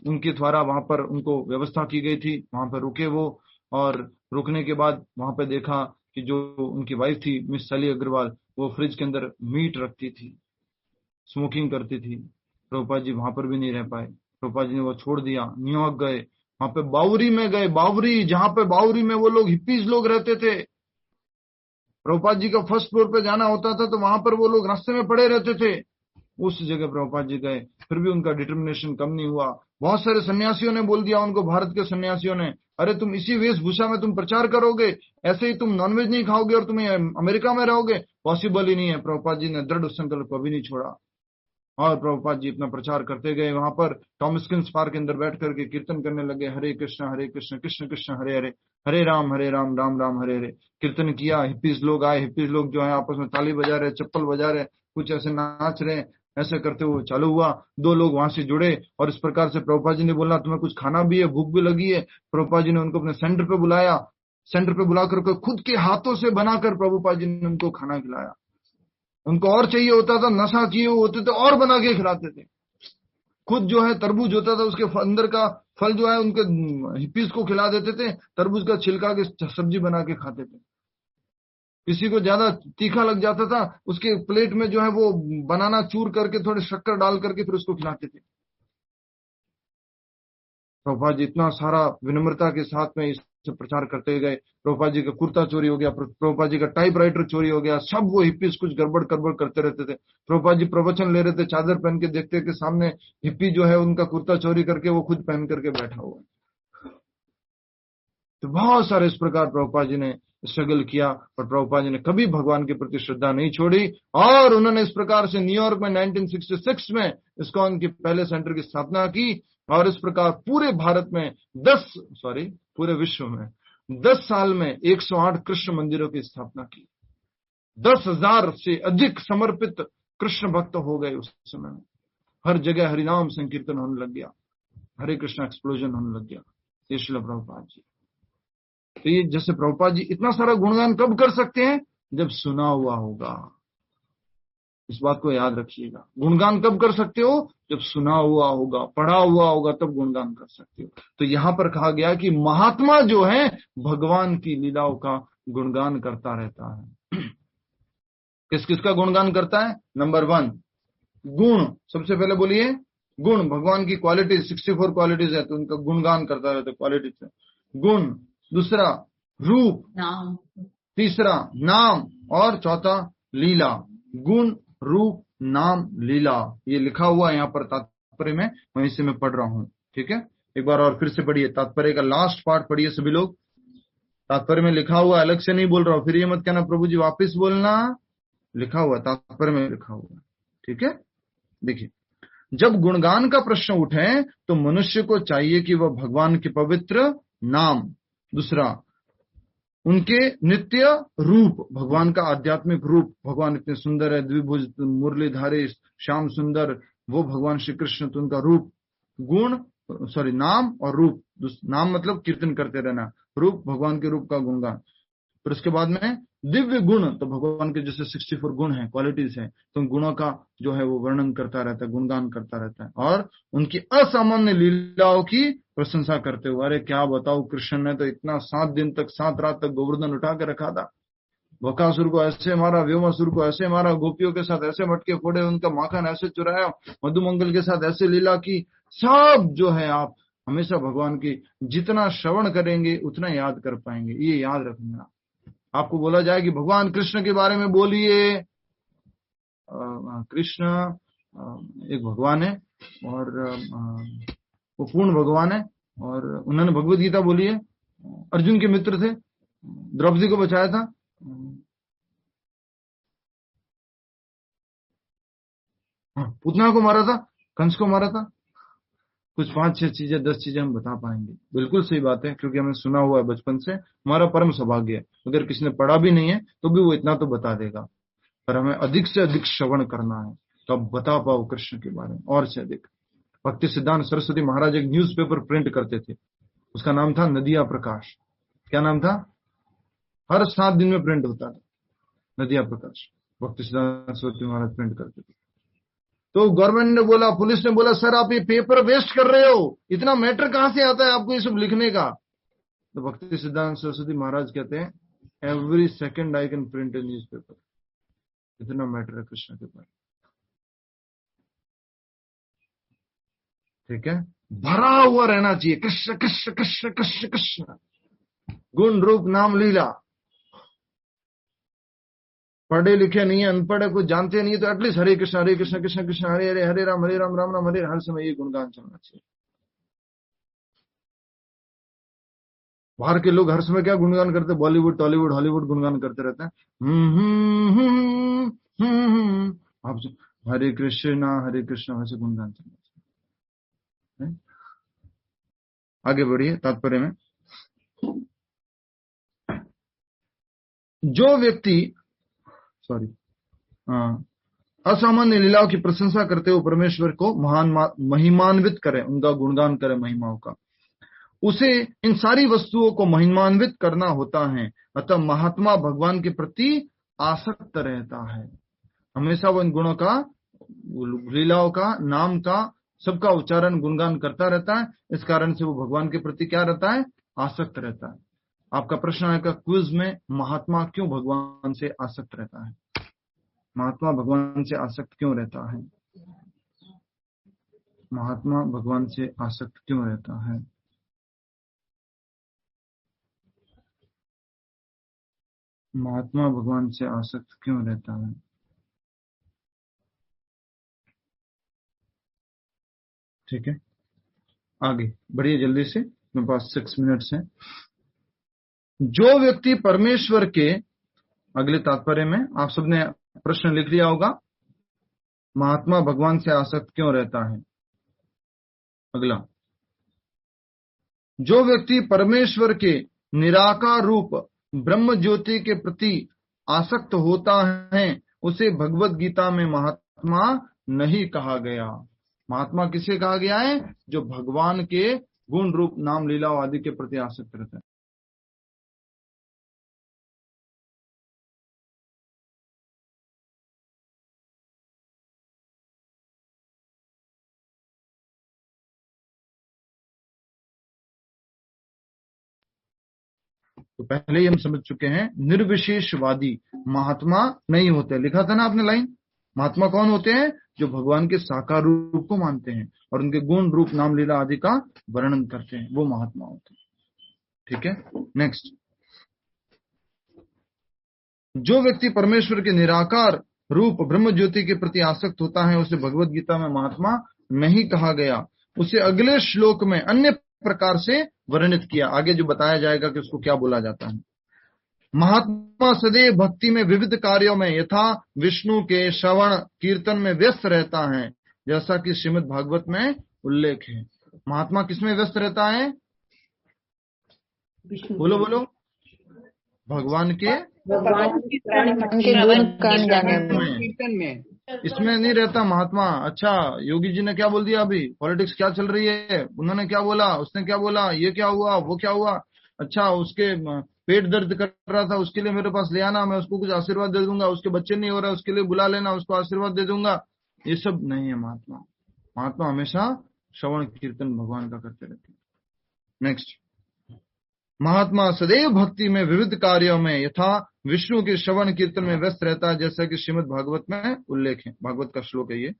उनके द्वारा वहां पर उनको व्यवस्था की गई थी, वहां पर रुके वो। और रुकने के बाद वहां पर देखा कि जो उनकी वाइफ थी मिस सली अग्रवाल, वो फ्रिज के अंदर मीट रखती थी, स्मोकिंग करती थी। प्रभुपाद जी वहां पर भी नहीं रह पाए, प्रभुपाद जी ने वो छोड़ दिया, न्यूयॉर्क गए, वहां पे बावरी में गए, बावरी, जहां पे बावरी में वो लोग हिप्पीज लोग रहते थे। प्रभुपाद जी का फर्स्ट फ्लोर पे जाना होता था तो वहां पर वो लोग रास्ते में पड़े रहते थे। उस जगह प्रभुपाद जी गए, फिर भी उनका डिटर्मिनेशन कम नहीं हुआ। बहुत सारे सन्यासियों ने बोल दिया उनको, भारत के सन्यासियों ने, अरे तुम इसी वेशभूषा में तुम प्रचार करोगे, ऐसे ही तुम नॉनवेज नहीं खाओगे और तुम अमेरिका में रहोगे, पॉसिबल ही नहीं है। प्रभुपाद जी ने दृढ़ संकल्प कभी नहीं छोड़ा और प्रभुपाद जी अपना प्रचार करते गए। वहां पर टॉमस्किंस पार्क के अंदर बैठ करके कीर्तन करने लगे, हरे कृष्ण कृष्ण कृष्ण हरे हरे, हरे राम राम राम हरे हरे। कीर्तन किया, हिप्पीज लोग आए, हिप्पीज लोग जो है आपस में ताली बजा रहे, चप्पल बजा रहे, कुछ ऐसे नाच रहे, ऐसे करते हुए चालू हुआ। 2 लोग वहां से जुड़े और इस प्रकार से प्रभुपाद जी ने बोला, तुम्हें कुछ खाना भी है, भूख भी लगी है। प्रभुपाद जी ने उनको अपने सेंटर पे बुलाया, सेंटर पे बुलाकर खुद के हाथों से बनाकर प्रभुपाद जी ने उनको खाना खिलाया। उनको और चाहिए होता था, नशा किए होते थे और बना के खिलाते थे। खुद जो है तरबूज होता था, उसके अंदर का फल जो है उनके हिप्पीज को खिला देते थे, तरबूज का छिलका के सब्जी बना के खाते थे। किसी को ज्यादा तीखा लग जाता था, उसके प्लेट में जो है वो बनाना चूर करके थोड़ी शक्कर डाल करके फिर उसको खिलाते थे। प्रभुपाद जी इतना सारा विनम्रता के साथ में इस से प्रचार करते गए। प्रभुपाद जी का कुर्ता चोरी हो गया, प्रभुपाद जी का टाइपराइटर चोरी हो गया, सब वो हिप्पीज कुछ गड़बड़ गड़बड़ करते रहते थे। प्रभुपाद जी प्रवचन ले रहे थे, चादर पहन के देखते कि सामने हिप्पी जो है उनका कुर्ता चोरी करके वो खुद पहन करके बैठा हुआ है। तो बहुत सारे इस प्रकार प्रभुपाद जी ने स्ट्रगल किया, और प्रभुपाद जी ने कभी भगवान के प्रति श्रद्धा नहीं छोड़ी, और उन्होंने इस प्रकार से न्यूयॉर्क में 1966 में इस्कॉन के पहले सेंटर की स्थापना की, और इस प्रकार पूरे भारत में पूरे विश्व में 10 साल में 108 कृष्ण मंदिरों की स्थापना की। 10,000 से अधिक समर्पित कृष्ण भक्त हो गए उस समय में। हर जगह हरिनाम संकीर्तन होने लग गया, हरे कृष्ण एक्सप्लोजन होने लग गया। ये श्रील प्रभुपाद जी। तो ये जैसे प्रभुपाद जी इतना सारा गुणगान कब कर सकते हैं? जब सुना हुआ होगा। इस बात को याद रखिएगा। गुणगान कब कर सकते हो? जब सुना हुआ होगा, पढ़ा हुआ होगा, तब गुणगान कर सकते हो। तो यहां पर कहा गया कि महात्मा जो है भगवान की लीलाओं का गुणगान करता रहता है। किस किस का गुणगान करता है? नंबर 1 गुण। सबसे पहले बोलिए गुण। भगवान की क्वालिटीज 64 क्वालिटीज है, तो उनका गुणगान करता रहता है क्वालिटीज से। गुण। दूसरा रूप, नाम, तीसरा नाम, और चौथा लीला। गुण, रूप, नाम, लीला, ये लिखा हुआ है यहाँ पर तात्पर्य में, वहीं से मैं पढ़ रहा हूं। ठीक है, एक बार और फिर से पढ़िए, तात्पर्य का लास्ट पार्ट पढ़िए सभी लोग। तात्पर्य में लिखा हुआ, अलग से नहीं बोल रहा हूं, फिर ये मत कहना प्रभु जी वापिस बोलना। लिखा हुआ, तात्पर्य में लिखा हुआ। ठीक है, देखिए, जब गुणगान का प्रश्न उठे तो मनुष्य को चाहिए कि वह भगवान के पवित्र नाम, दूसरा उनके नित्य रूप, भगवान का आध्यात्मिक रूप, भगवान इतने सुंदर है, द्विभुज, मुरलीधारी, श्याम सुंदर, वो भगवान श्री कृष्ण, तो उनका रूप। गुण, नाम और रूप। नाम मतलब कीर्तन करते रहना, रूप भगवान के रूप का गुणगान। फिर उसके बाद में दिव्य गुण, तो भगवान के जैसे 64 गुण हैं, क्वालिटीज हैं, तो उन गुणों का जो है वो वर्णन करता रहता है, गुणगान करता रहता है, और उनकी असामान्य लीलाओं की प्रशंसा करते हुए। अरे क्या बताओ, कृष्ण ने तो इतना 7 दिन तक 7 रात तक गोवर्धन उठा के रखा था। बकासुर को ऐसे मारा, व्योमासुर को ऐसे मारा, गोपियों के साथ ऐसे मटके फोड़े, उनका माखन ऐसे चुराया, मधुमंगल के साथ ऐसे लीला की। सब जो है आप हमेशा भगवान की जितना श्रवण करेंगे उतना याद कर पाएंगे, ये याद रखना। आपको बोला जाए कि भगवान कृष्ण के बारे में बोलिए, कृष्ण एक भगवान है, और वो पूर्ण भगवान है, और उन्होंने भगवत गीता बोली है, अर्जुन के मित्र थे, द्रौपदी को बचाया था, पूतना को मारा था, कंस को मारा था। कुछ 5-6 चीजें 10 चीजें हम बता पाएंगे। बिल्कुल सही बात है, क्योंकि हमें सुना हुआ है बचपन से, हमारा परम सौभाग्य है। अगर किसी ने पढ़ा भी नहीं है तो भी वो इतना तो बता देगा, पर हमें अधिक से अधिक श्रवण करना है, तो अब बता पाओ कृष्ण के बारे में और से अधिक। भक्ति सिद्धांत सरस्वती महाराज एक न्यूज़पेपर प्रिंट करते थे, उसका नाम था नदिया प्रकाश। क्या नाम था? हर 7 दिन में प्रिंट होता था, नदिया प्रकाश। भक्ति सिद्धांत सरस्वती महाराज प्रिंट करते थे। तो गवर्नमेंट ने बोला, पुलिस ने बोला, सर आप ये पेपर वेस्ट कर रहे हो, इतना मैटर कहां से आता है आपको ये सब लिखने का? तो भक्ति सिद्धांत सरस्वती महाराज कहते हैं, every second I can print A newspaper. इतना मैटर है कृष्ण के बारे। ठीक है, भरा हुआ रहना चाहिए, कृष्ण कृष्ण कृष्ण कृष्ण कृष्ण, गुण रूप नाम लीला। पढ़े लिखे नहीं है, अनपढ़ है, कुछ जानते नहीं है, तो एटलीस्ट हरे कृष्ण कृष्ण कृष्ण हरे हरे, हरे राम राम राम हरे, हर समय ये गुणगान चलना चाहिए। बाहर के लोग हर समय क्या गुणगान करते? बॉलीवुड, टॉलीवुड, हॉलीवुड गुणगान करते रहते हैं। आप हरे कृष्ण वैसे गुणगान चलना चाहिए। आगे बढ़िए तात्पर्य में। जो व्यक्ति असामान्य लीलाओं की प्रशंसा करते हुए परमेश्वर को महिमान्वित करे, उनका गुणगान करे महिमाओं का, उसे इन सारी वस्तुओं को महिमान्वित करना होता है। अतः महात्मा भगवान के प्रति आसक्त रहता है, हमेशा वो इन गुणों का, लीलाओं का, नाम का, सबका उच्चारण गुणगान करता रहता है। इस कारण से वो भगवान के प्रति क्या रहता है? आसक्त रहता है। आपका प्रश्न आएगा क्विज में, महात्मा क्यों भगवान से आसक्त रहता है? महात्मा भगवान से आसक्त क्यों रहता है? महात्मा भगवान से आसक्त क्यों रहता है? महात्मा भगवान से आसक्त क्यों रहता है? ठीक है, आगे बढ़िए जल्दी से, मेरे पास 6 मिनट्स हैं। जो व्यक्ति परमेश्वर के, अगले तात्पर्य में आप सबने प्रश्न लिख लिया होगा, महात्मा भगवान से आसक्त क्यों रहता है। अगला, जो व्यक्ति परमेश्वर के निराकार रूप ब्रह्म ज्योति के प्रति आसक्त होता है उसे भगवत गीता में महात्मा नहीं कहा गया। महात्मा किसे कहा गया है? जो भगवान के गुण रूप नाम लीला आदि के प्रति आसक्त रहता है। तो पहले ही हम समझ चुके हैं, निर्विशेषवादी महात्मा नहीं होते। लिखा था ना आपने लाइन, महात्मा कौन होते हैं? जो भगवान के साकार रूप को मानते हैं और उनके गुण रूप नाम लीला आदि का वर्णन करते हैं, वो महात्मा होते हैं। ठीक है, नेक्स्ट, जो व्यक्ति परमेश्वर के निराकार रूप ब्रह्म ज्योति के प्रति आसक्त होता है उसे भगवत गीता में महात्मा नहीं कहा गया। उसे अगले श्लोक में अन्य प्रकार से वर्णित किया। आगे जो बताया जाएगा कि उसको क्या बोला जाता है। महात्मा सदैव भक्ति में विविध कार्यों में यथा विष्णु के श्रवण कीर्तन में व्यस्त रहता है, जैसा कि श्रीमद् भागवत में उल्लेख है। महात्मा किसमें व्यस्त रहता है? बोलो बोलो। भगवान के कीर्तन में, इसमें नहीं रहता महात्मा। अच्छा, योगी जी ने क्या बोल दिया अभी? पॉलिटिक्स क्या चल रही है, उन्होंने क्या बोला, उसने क्या बोला, ये क्या हुआ, वो क्या हुआ। अच्छा, उसके पेट दर्द कर रहा था, उसके लिए मेरे पास ले आना, मैं उसको कुछ आशीर्वाद दे दूंगा। उसके बच्चे नहीं हो रहा, उसके लिए बुला लेना, उसको आशीर्वाद दे दूंगा। ये सब नहीं है महात्मा। महात्मा हमेशा श्रवण कीर्तन भगवान का करते रहते हैं। नेक्स्ट, महात्मा सदैव भक्ति में विविध कार्यों में यथा विष्णु के श्रवण कीर्तन में व्यस्त रहता है, जैसा कि श्रीमद् भागवत में उल्लेख है। भागवत का श्लोक है ये।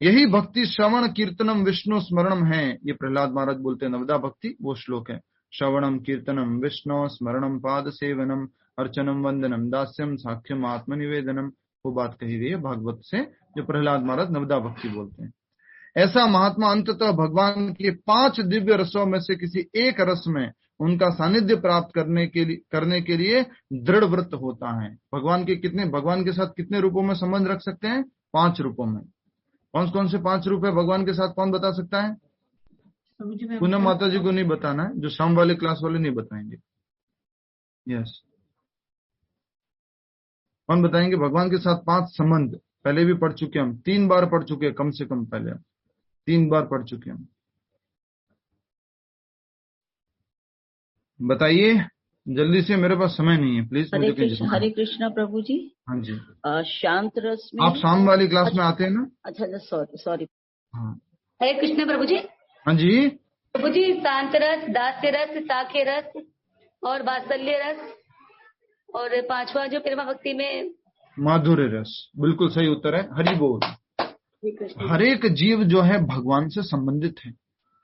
यही भक्ति श्रवण कीर्तनम विष्णु स्मरणम है। ये प्रहलाद महाराज बोलते हैं, नवदा भक्ति वो श्लोक है। श्रवणम कीर्तनम विष्णु स्मरणम पाद सेवनम अर्चनम वंदनम दास्यम साख्यम आत्मनिवेदनम, वो बात कही गई है भागवत से, जो प्रहलाद महाराज नवदा भक्ति बोलते हैं। ऐसा महात्मा अंततः भगवान के 5 दिव्य रसों में से किसी एक रस में उनका सानिध्य प्राप्त करने के लिए दृढ़ व्रत होता है। भगवान के साथ कितने रूपों में संबंध रख सकते हैं? 5 रूपों में। कौन कौन से 5 रूप है भगवान के साथ? कौन बता सकता है? पूनम माता जी को नहीं बताना है, जो शाम वाले क्लास वाले नहीं बताएंगे। यस, कौन बताएंगे भगवान के साथ 5 संबंध? पहले भी पढ़ चुके हम, 3 बार पढ़ चुके, कम से कम पहले 3 बार पढ़ चुके हम। बताइए जल्दी से, मेरे पास समय नहीं है, प्लीज। हरे कृष्णा प्रभु जी। हाँ जी। शांत रस में आप शाम वाली क्लास में आते हैं ना? अच्छा, सॉरी। हाँ, हरे कृष्ण प्रभु जी। हाँ जी प्रभु जी, शांत रस, दास्य रस, साख्य रस और वात्सल्य रस, और 5वां जो प्रेमा भक्ति में माधुर्य रस। बिल्कुल सही उत्तर है, हरि बोल। हर एक जीव जो है भगवान से संबंधित है,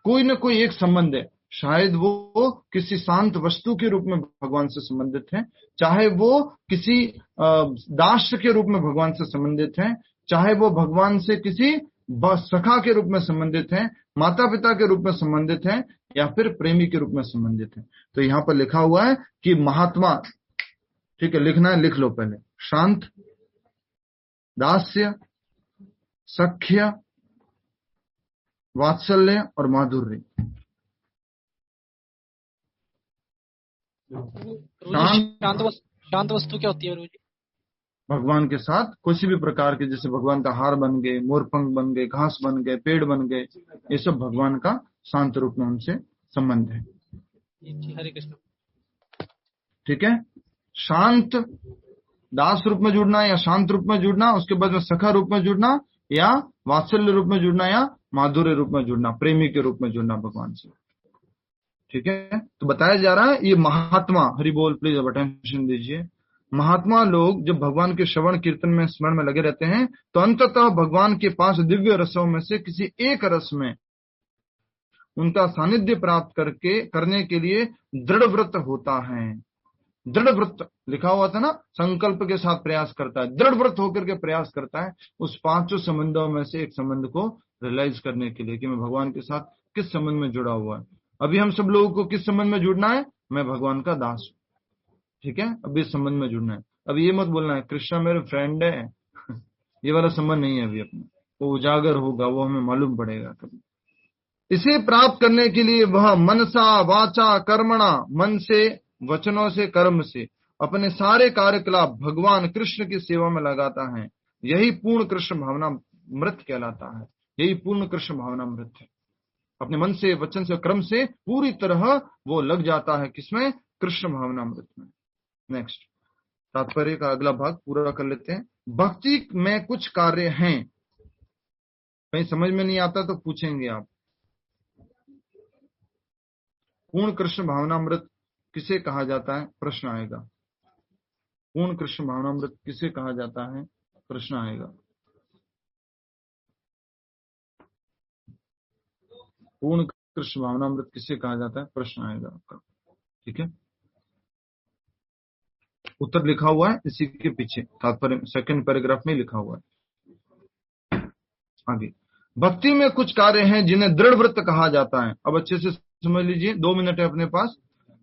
कोई न कोई एक संबंध है। शायद वो किसी शांत वस्तु के रूप में भगवान से संबंधित है, चाहे वो किसी दास के रूप में भगवान से संबंधित है, चाहे वो भगवान से किसी सखा के रूप में संबंधित है, माता पिता के रूप में संबंधित है, या फिर प्रेमी के रूप में संबंधित है। तो यहाँ पर लिखा हुआ है कि महात्मा, ठीक है, लिखना है, लिख लो पहले। शांत, दास्य, सख्य, वात्सल्य और माधुर्य। शांत वस्तु क्या होती है गुरु जी? भगवान के साथ किसी भी प्रकार के, जैसे भगवान का हार बन गए, मोरपंख बन गए, घास बन गए, पेड़ बन गए, ये सब भगवान का शांत रूप में उनसे संबंध है। हरे कृष्ण। ठीक है, शांत दास रूप में जुड़ना या शांत रूप में जुड़ना, उसके बाद में सखा रूप में जुड़ना, या वात्सल्य रूप में जुड़ना, या माधुर्य रूप में जुड़ना, प्रेमी के रूप में जुड़ना भगवान से। ठीक है, तो बताया जा रहा है ये महात्मा, हरि बोल, प्लीज अब अटेंशन दीजिए। महात्मा लोग जब भगवान के श्रवण कीर्तन में स्मरण में लगे रहते हैं तो अंततः भगवान के 5 दिव्य रसों में से किसी एक रस में उनका सानिध्य प्राप्त करने के लिए दृढ़ व्रत होता है। दृढ़ व्रत लिखा हुआ था ना, संकल्प के साथ प्रयास करता है, दृढ़ व्रत होकर के प्रयास करता है उस 5 संबंधों में से एक संबंध को रियलाइज करने के लिए कि मैं भगवान के साथ किस संबंध में जुड़ा हुआ है। अभी हम सब लोगों को किस संबंध में जुड़ना है? मैं भगवान का दास हूं, ठीक है, अभी इस संबंध में जुड़ना है। अभी ये मत बोलना है कृष्णा मेरे फ्रेंड है ये वाला संबंध नहीं है अभी अपना, वो उजागर होगा, वो हमें मालूम पड़ेगा कभी। इसे प्राप्त करने के लिए वह मनसा वाचा कर्मणा, मन से, वचनों से, कर्म से अपने सारे कार्यकलाप भगवान कृष्ण की सेवा में लगाता है। यही पूर्ण कृष्ण भावना मृत कहलाता है। यही पूर्ण कृष्ण भावना मृत है। अपने मन से, वचन से, कर्म से पूरी तरह वो लग जाता है किसमें? कृष्ण भावना मृत में। नेक्स्ट, तात्पर्य का अगला भाग पूरा कर लेते हैं। भक्ति में कुछ कार्य हैं, कहीं समझ में नहीं आता तो पूछेंगे आप। पूर्ण कृष्ण भावनामृत किसे कहा जाता है? प्रश्न आएगा। पूर्ण कृष्ण भावनामृत किसे कहा जाता है? प्रश्न आएगा। पूर्ण कृष्ण भावनामृत किसे कहा जाता है? प्रश्न आएगा आपका, ठीक है। उत्तर लिखा हुआ है इसी के पीछे, तात्पर्य सेकंड पैराग्राफ में लिखा हुआ है। आगे, भक्ति में कुछ कार्य हैं जिन्हें दृढ़ व्रत कहा जाता है। अब अच्छे से समझ लीजिए, 2 मिनट है अपने पास।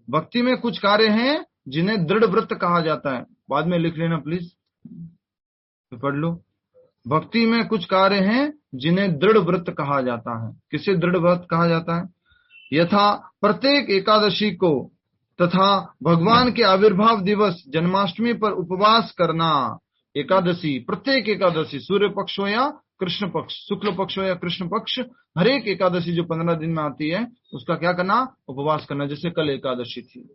भक्ति में कुछ कार्य हैं जिन्हें दृढ़ व्रत कहा जाता है। बाद में लिख लेना प्लीज, पढ़ लो। भक्ति में कुछ कार्य हैं जिन्हें दृढ़ व्रत कहा जाता है। किसे दृढ़ व्रत कहा जाता है? यथा प्रत्येक एकादशी को तथा भगवान के आविर्भाव दिवस जन्माष्टमी पर उपवास करना। एकादशी, प्रत्येक एकादशी, सूर्य पक्ष हो या कृष्ण पक्ष, शुक्ल पक्ष हो या कृष्ण पक्ष, हर एक एकादशी जो 15 दिन में आती है उसका क्या करना? उपवास करना। जैसे कल एकादशी थी,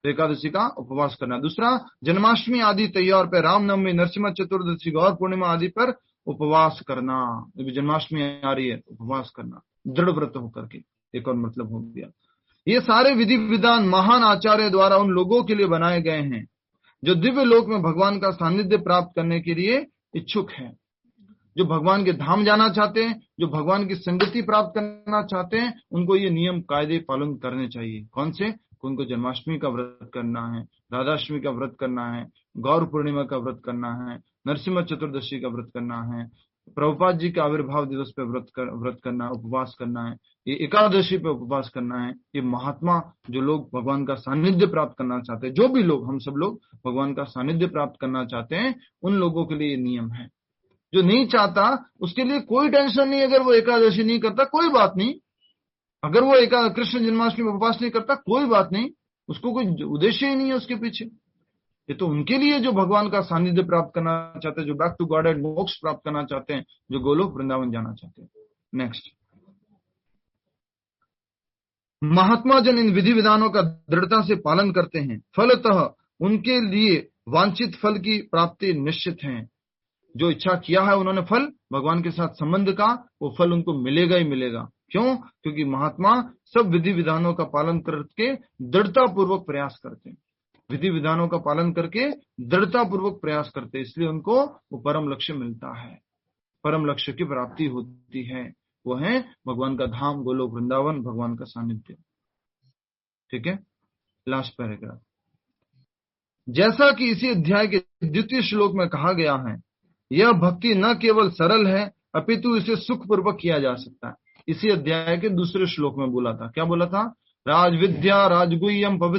एकादशी का उपवास करना। दूसरा, जन्माष्टमी आदि त्योहार पर, रामनवमी, नरसिम्हा चतुर्दशी, गौर पूर्णिमा आदि पर उपवास करना। अभी जन्माष्टमी आ रही है, उपवास करना दृढ़ व्रत होकर के, एक और मतलब हो गया। ये सारे विधि विधान महान आचार्य द्वारा उन लोगों के लिए बनाए गए हैं जो दिव्य लोक में भगवान का सानिध्य प्राप्त करने के लिए इच्छुक है, जो भगवान के धाम जाना चाहते हैं, जो भगवान की संगति प्राप्त करना चाहते हैं। उनको ये नियम कायदे पालन करने चाहिए। कौन से? उनको जन्माष्टमी का व्रत करना है, राधाष्टमी का व्रत करना है, गौर पूर्णिमा का व्रत करना है, नरसिम्हा चतुर्दशी का व्रत करना है, प्रभुपाद जी के आविर्भाव दिवस पे व्रत करना, उपवास करना है, ये एकादशी पे उपवास करना है। ये महात्मा जो लोग भगवान का सानिध्य प्राप्त करना चाहते हैं, जो भी लोग, हम सब लोग भगवान का सानिध्य प्राप्त करना चाहते हैं, उन लोगों के लिए ये नियम है। जो नहीं चाहता उसके लिए कोई टेंशन नहीं। अगर वो एकादशी नहीं करता कोई बात नहीं, अगर वो कृष्ण जन्माष्टमी में उपवास नहीं करता कोई बात नहीं, उसको कोई उद्देश्य ही नहीं है उसके पीछे। ये तो उनके लिए जो भगवान का सानिध्य प्राप्त करना चाहते हैं, जो बैक टू गॉड एंड मोक्ष प्राप्त करना चाहते हैं, जो गोलोक वृंदावन जाना चाहते हैं। नेक्स्ट, महात्मा जन इन विधि विधानों का दृढ़ता से पालन करते हैं, फलतः उनके लिए वांछित फल की प्राप्ति निश्चित है। जो इच्छा किया है उन्होंने फल, भगवान के साथ संबंध का, वो फल उनको मिलेगा ही मिलेगा। क्यों? क्योंकि महात्मा सब विधि विधानों का पालन करके दृढ़ता पूर्वक प्रयास करते हैं। विधि विधानों का पालन करके दृढ़ता पूर्वक प्रयास करते हैं, इसलिए उनको वो परम लक्ष्य मिलता है, परम लक्ष्य की प्राप्ति होती है। वो है भगवान का धाम, गोलोक वृंदावन, भगवान का सानिध्य। ठीक है, लास्ट पैराग्राफ। जैसा कि इसी अध्याय के द्वितीय श्लोक में कहा गया है, यह भक्ति न केवल सरल है अपितु इसे सुखपूर्वक किया जा सकता है। इसी अध्याय के दूसरे श्लोक में बोला था, क्या बोला था? राज विद्या राजगुह्यम पवित्र